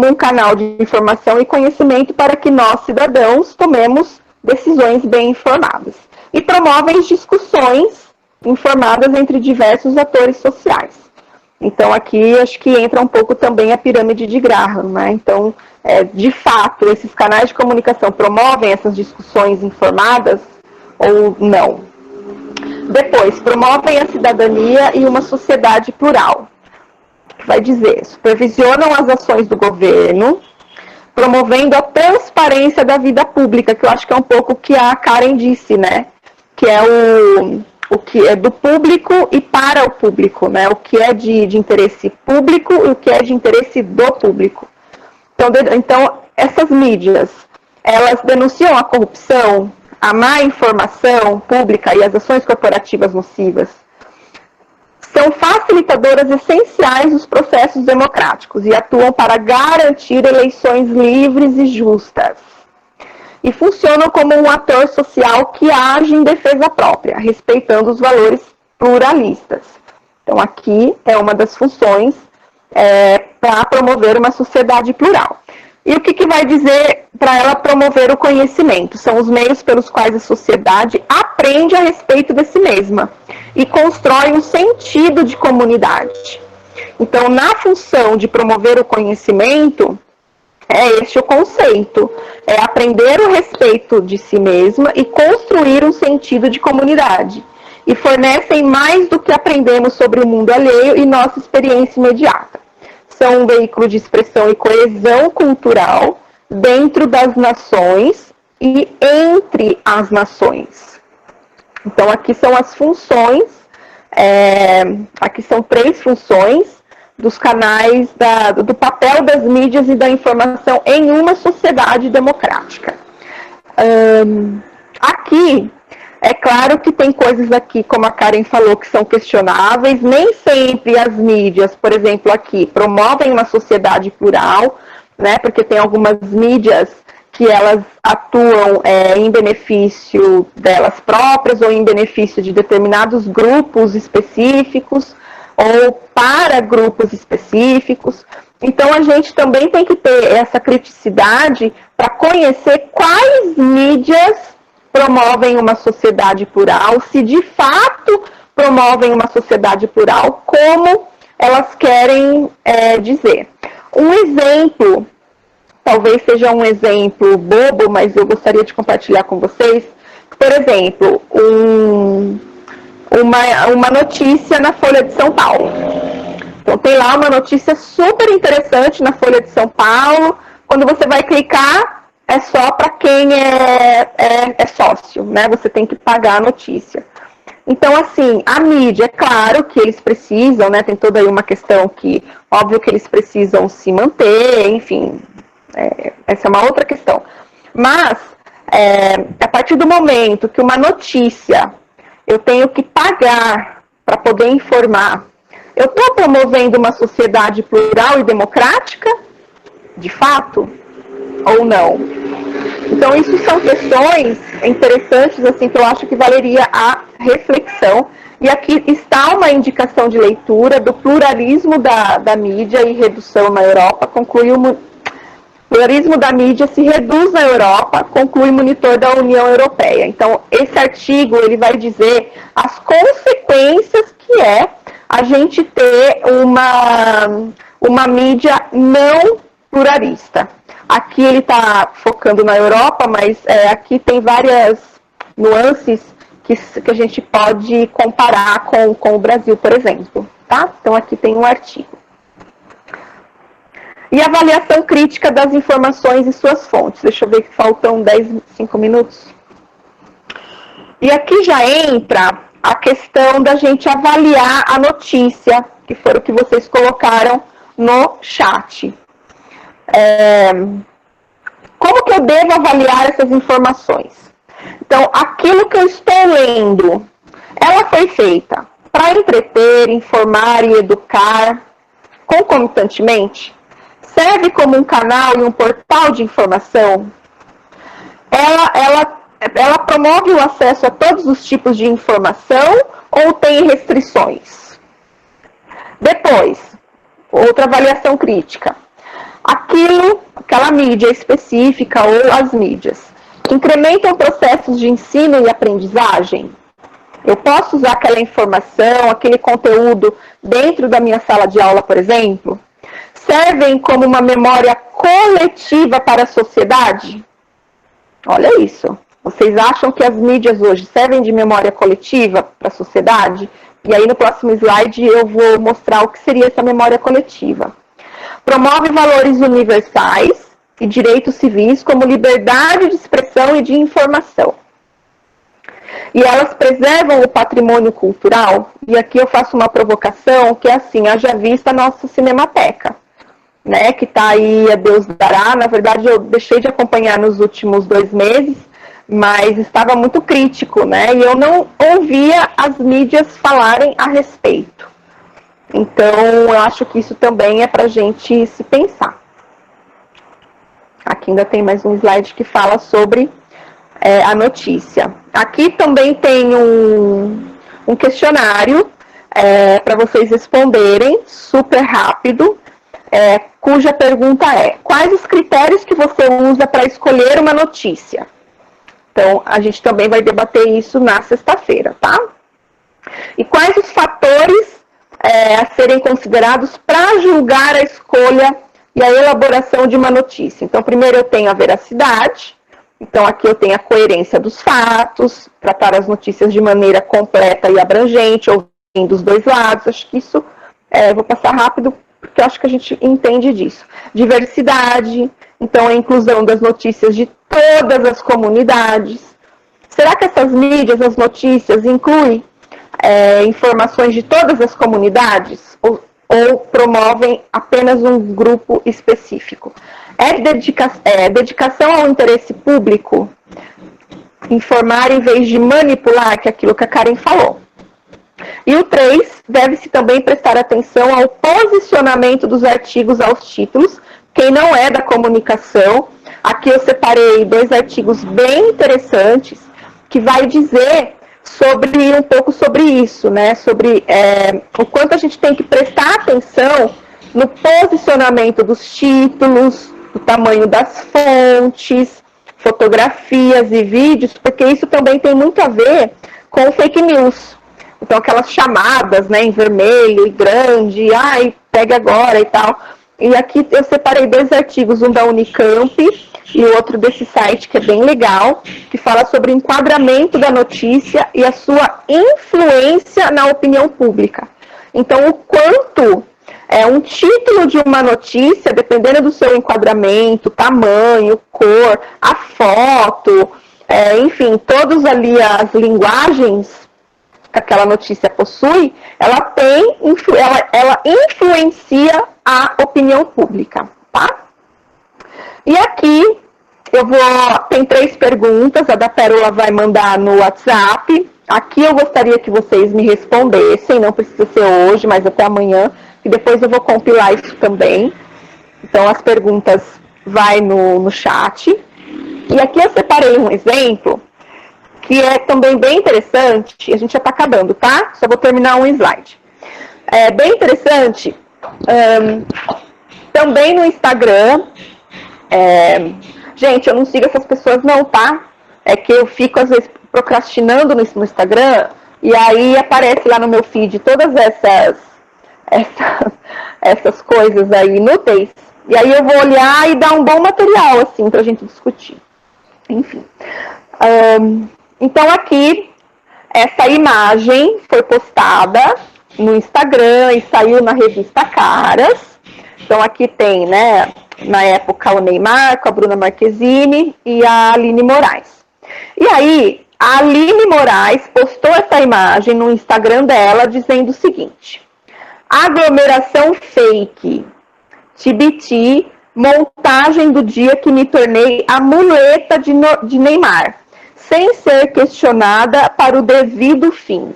um canal de informação e conhecimento para que nós, cidadãos, tomemos decisões bem informadas. E promovem discussões informadas entre diversos atores sociais. Então, aqui, acho que entra um pouco também a pirâmide de Graham, né? Então, de fato, esses canais de comunicação promovem essas discussões informadas ou não. Depois, promovem a cidadania e uma sociedade plural. Vai dizer, supervisionam as ações do governo, promovendo a transparência da vida pública, que eu acho que é um pouco o que a Karen disse, né? Que é o que é do público e para o público, né? O que é de interesse público e o que é de interesse do público. Então, essas mídias, elas denunciam a corrupção, a má informação pública e as ações corporativas nocivas. São facilitadoras essenciais dos processos democráticos e atuam para garantir eleições livres e justas. E funcionam como um ator social que age em defesa própria, respeitando os valores pluralistas. Então, aqui é uma das funções para promover uma sociedade plural. E o que vai dizer para ela promover o conhecimento? São os meios pelos quais a sociedade aprende a respeito de si mesma e constrói um sentido de comunidade. Então, na função de promover o conhecimento, é este o conceito, é aprender o respeito de si mesma e construir um sentido de comunidade. E fornecem mais do que aprendemos sobre o mundo alheio e nossa experiência imediata. São um veículo de expressão e coesão cultural dentro das nações e entre as nações. Então, aqui são as funções, aqui são 3 funções dos canais, do papel das mídias e da informação em uma sociedade democrática. Aqui, é claro que tem coisas aqui, como a Karen falou, que são questionáveis. Nem sempre as mídias, por exemplo, aqui, promovem uma sociedade plural, né? Porque tem algumas mídias que elas atuam em benefício delas próprias ou em benefício de determinados grupos específicos ou para grupos específicos. Então, a gente também tem que ter essa criticidade para conhecer quais mídias promovem uma sociedade plural, se de fato promovem uma sociedade plural, como elas querem dizer. Um exemplo, talvez seja um exemplo bobo, mas eu gostaria de compartilhar com vocês, por exemplo, uma notícia na Folha de São Paulo. Então, tem lá uma notícia super interessante na Folha de São Paulo. Quando você vai clicar, é só para quem é sócio, né? Você tem que pagar a notícia. Então, assim, a mídia, é claro que eles precisam, né? Tem toda aí uma questão que, óbvio que eles precisam se manter, enfim, essa é uma outra questão. Mas, a partir do momento que uma notícia eu tenho que pagar para poder informar, eu estou promovendo uma sociedade plural e democrática? De fato? ou não? Então, isso são questões interessantes, assim, que eu acho que valeria a reflexão. E aqui está uma indicação de leitura do pluralismo da mídia e redução na Europa, conclui o pluralismo da mídia se reduz na Europa, conclui o monitor da União Europeia. Então, esse artigo, ele vai dizer as consequências que é a gente ter uma mídia não pluralista. Aqui ele está focando na Europa, mas aqui tem várias nuances que a gente pode comparar com o Brasil, por exemplo. Tá? Então, aqui tem um artigo. E avaliação crítica das informações e suas fontes. Deixa eu ver que faltam 5 minutos. E aqui já entra a questão da gente avaliar a notícia, que foi o que vocês colocaram no chat. Como que eu devo avaliar essas informações? Então, aquilo que eu estou lendo, ela foi feita para entreter, informar e educar concomitantemente? Serve como um canal e um portal de informação? Ela promove o acesso a todos os tipos de informação ou tem restrições? Depois, outra avaliação crítica. Aquela mídia específica ou as mídias, incrementam processos de ensino e aprendizagem? Eu posso usar aquela informação, aquele conteúdo dentro da minha sala de aula, por exemplo? Servem como uma memória coletiva para a sociedade? Olha isso. Vocês acham que as mídias hoje servem de memória coletiva para a sociedade? E aí no próximo slide eu vou mostrar o que seria essa memória coletiva. Promove valores universais e direitos civis como liberdade de expressão e de informação. E elas preservam o patrimônio cultural. E aqui eu faço uma provocação que é assim, haja vista a nossa cinemateca, né, que está aí, a Deus dará. Na verdade, eu deixei de acompanhar nos últimos 2 meses, mas estava muito crítico, né, e eu não ouvia as mídias falarem a respeito. Então, eu acho que isso também é para a gente se pensar. Aqui ainda tem mais um slide que fala sobre a notícia. Aqui também tem um questionário para vocês responderem, super rápido, cuja pergunta é: quais os critérios que você usa para escolher uma notícia? Então, a gente também vai debater isso na sexta-feira, tá? E quais os fatores a serem considerados para julgar a escolha e a elaboração de uma notícia? Então, primeiro eu tenho a veracidade. Então, aqui eu tenho a coerência dos fatos, tratar as notícias de maneira completa e abrangente, ouvindo dos 2 lados. Acho que isso, vou passar rápido, porque acho que a gente entende disso. Diversidade, então a inclusão das notícias de todas as comunidades. Será que essas mídias, as notícias, incluem informações de todas as comunidades? Ou promovem apenas um grupo específico? Dedicação ao interesse público? Informar em vez de manipular, que é aquilo que a Karen falou. E o 3, deve-se também prestar atenção ao posicionamento dos artigos aos títulos. Quem não é da comunicação, aqui eu separei 2 artigos bem interessantes, que vai dizer um pouco sobre isso, né? Sobre o quanto a gente tem que prestar atenção no posicionamento dos títulos, o tamanho das fontes, fotografias e vídeos, porque isso também tem muito a ver com fake news. Então, aquelas chamadas, né, em vermelho e grande, pega agora e tal. E aqui eu separei 2 artigos, um da Unicamp e o outro desse site, que é bem legal, que fala sobre o enquadramento da notícia e a sua influência na opinião pública. Então, o quanto um título de uma notícia, dependendo do seu enquadramento, tamanho, cor, a foto, enfim, todas ali as linguagens que aquela notícia possui, ela influencia a opinião pública, tá? E aqui tem 3 perguntas, a da Pérola vai mandar no WhatsApp. Aqui eu gostaria que vocês me respondessem, não precisa ser hoje, mas até amanhã, e depois eu vou compilar isso também. Então, as perguntas vai no chat. E aqui eu separei um exemplo que é também bem interessante. A gente já está acabando, tá? Só vou terminar um slide. É bem interessante. Também no Instagram. Gente, eu não sigo essas pessoas não, tá? É que eu fico, às vezes, procrastinando no Instagram, e aí aparece lá no meu feed todas essas coisas aí inúteis. E aí eu vou olhar e dar um bom material, assim, pra gente discutir. Enfim. Então aqui, essa imagem foi postada no Instagram e saiu na revista Caras. Então aqui tem, né, na época o Neymar, com a Bruna Marquezine e a Aline Moraes. E aí, a Aline Moraes postou essa imagem no Instagram dela dizendo o seguinte: aglomeração fake, TBT, montagem do dia que me tornei a muleta de Neymar, sem ser questionada para o devido fim.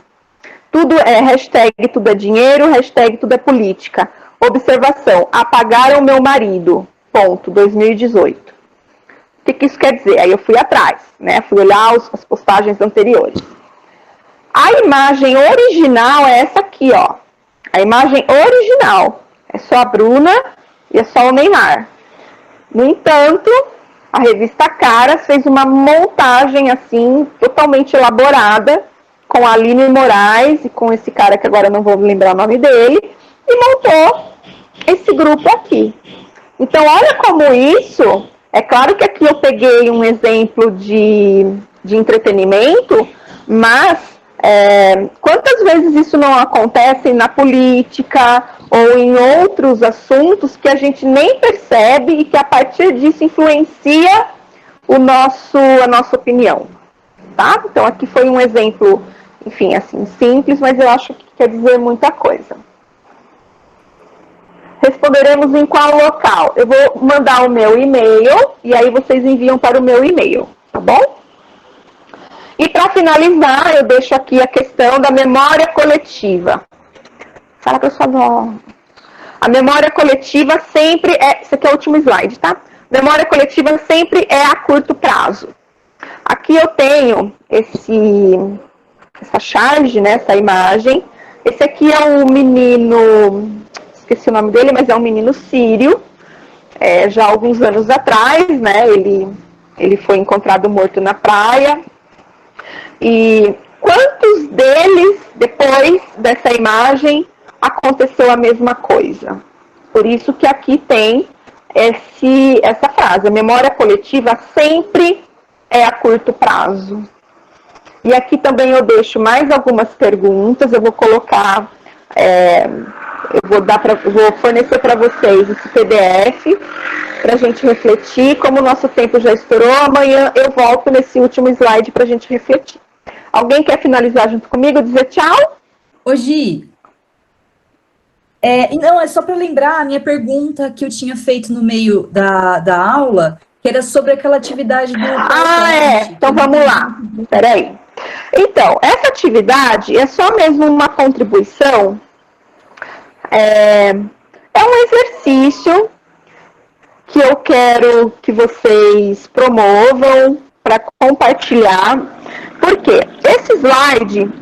Tudo é hashtag tudo é dinheiro, hashtag tudo é política. Observação, apagaram meu marido, ponto, 2018. O que isso quer dizer? Aí eu fui atrás, né? Fui olhar as postagens anteriores. A imagem original é essa aqui, ó. A imagem original é só a Bruna e é só o Neymar. No entanto, a revista Caras fez uma montagem assim, totalmente elaborada, com a Aline Moraes e com esse cara que agora não vou lembrar o nome dele, e montou esse grupo aqui. Então, olha como isso... É claro que aqui eu peguei um exemplo de entretenimento, mas quantas vezes isso não acontece na política ou em outros assuntos que a gente nem percebe e que a partir disso influencia a nossa opinião, tá? Então aqui foi um exemplo, enfim, assim, simples, mas eu acho que quer dizer muita coisa. Responderemos em qual local? Eu vou mandar o meu e-mail e aí vocês enviam para o meu e-mail, tá bom? E para finalizar, eu deixo aqui a questão da memória coletiva. Fala para sua avó. A memória coletiva sempre é... Esse aqui é o último slide, tá? Memória coletiva sempre é a curto prazo. Aqui eu tenho essa charge, né, essa imagem. Esse aqui é um menino... Esqueci o nome dele, mas é um menino sírio, já há alguns anos atrás, né, ele foi encontrado morto na praia, e quantos deles, depois dessa imagem, aconteceu a mesma coisa? Por isso que aqui tem essa frase, a memória coletiva sempre é a curto prazo. E aqui também eu deixo mais algumas perguntas, eu vou colocar... vou fornecer para vocês esse PDF para a gente refletir. Como o nosso tempo já estourou, amanhã eu volto nesse último slide para a gente refletir. Alguém quer finalizar junto comigo, dizer tchau? Ô, Gi, não, é só para lembrar a minha pergunta que eu tinha feito no meio da aula, que era sobre aquela atividade do... Então vamos lá. Peraí. Então, essa atividade é só mesmo uma contribuição. É um exercício que eu quero que vocês promovam para compartilhar. Por quê? Esse slide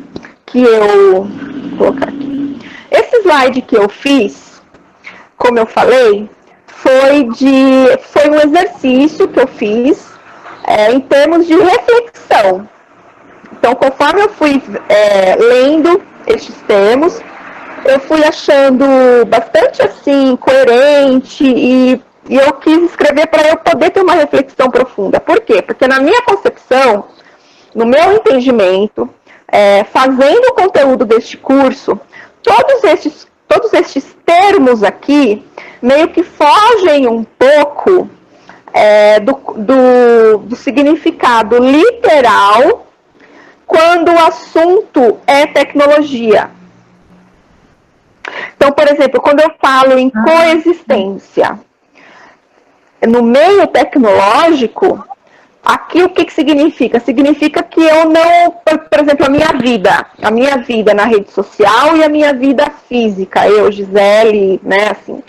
que eu... Vou colocar aqui. Esse slide que eu fiz, como eu falei, foi um exercício que eu fiz em termos de reflexão. Então, conforme eu fui lendo estes termos, eu fui achando bastante, assim, coerente e eu quis escrever para eu poder ter uma reflexão profunda. Por quê? Porque na minha concepção, no meu entendimento, fazendo o conteúdo deste curso, todos estes termos aqui meio que fogem um pouco do significado literal quando o assunto é tecnologia. Então, por exemplo, quando eu falo em coexistência no meio tecnológico, aqui o que significa? Significa que eu não, por exemplo, a minha vida na rede social e a minha vida física, eu, Gisele, né, assim,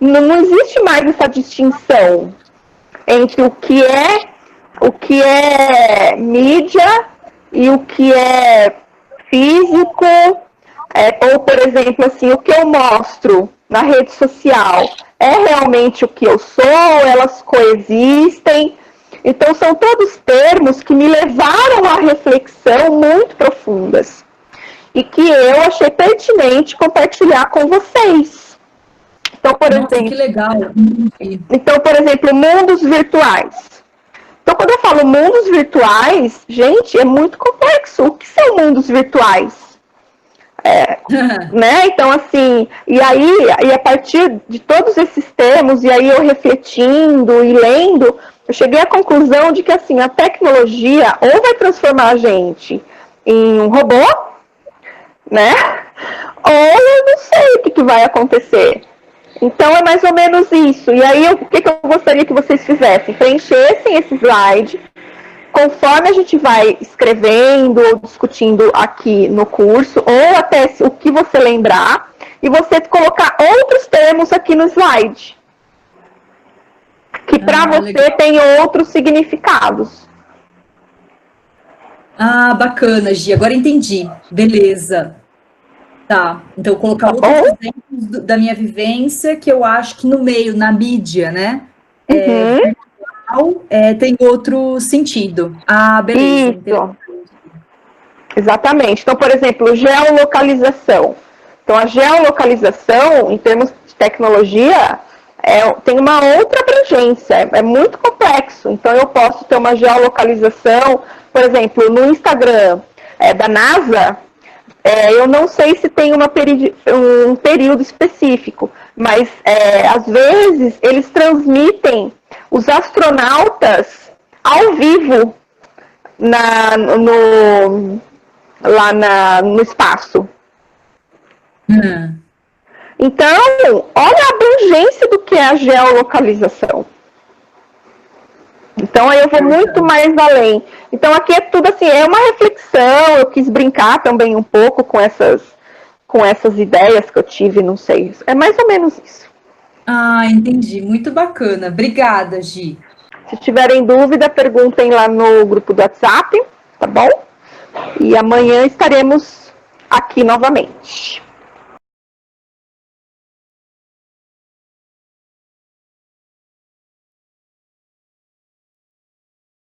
não existe mais essa distinção. entre o que é mídia e o que é físico, ou, por exemplo, assim, o que eu mostro na rede social é realmente o que eu sou, elas coexistem. Então, são todos termos que me levaram a reflexão muito profundas e que eu achei pertinente compartilhar com vocês. Então, por exemplo, que legal. Então, por exemplo, mundos virtuais. Então, quando eu falo mundos virtuais, gente, é muito complexo. O que são mundos virtuais? Né? Então, assim, e a partir de todos esses termos, e aí eu refletindo e lendo, eu cheguei à conclusão de que, assim, a tecnologia ou vai transformar a gente em um robô, né? Ou eu não sei o que vai acontecer. Então, é mais ou menos isso. E aí, o que eu gostaria que vocês fizessem? Preenchessem esse slide, conforme a gente vai escrevendo ou discutindo aqui no curso, ou até o que você lembrar, e você colocar outros termos aqui no slide, que para você legal. tem outros significados. Ah, bacana, Gi. Agora entendi. Beleza. Tá. Então, colocar outros exemplos da minha vivência, que eu acho que no meio, na mídia, né? Tem outro sentido. Ah, beleza. Isso. Exatamente. Então, por exemplo, geolocalização. Então, a geolocalização, em termos de tecnologia, tem uma outra abrangência, é muito complexo. Então, eu posso ter uma geolocalização, por exemplo, no Instagram da NASA, eu não sei se tem um período específico, mas às vezes eles transmitem os astronautas ao vivo no espaço. Então, olha a abrangência do que é a geolocalização. Então, aí eu vou muito mais além. Então, aqui é tudo assim, é uma reflexão, eu quis brincar também um pouco com essas ideias que eu tive, não sei. É mais ou menos isso. Ah, entendi. Muito bacana. Obrigada, Gi. Se tiverem dúvida, perguntem lá no grupo do WhatsApp, tá bom? E amanhã estaremos aqui novamente.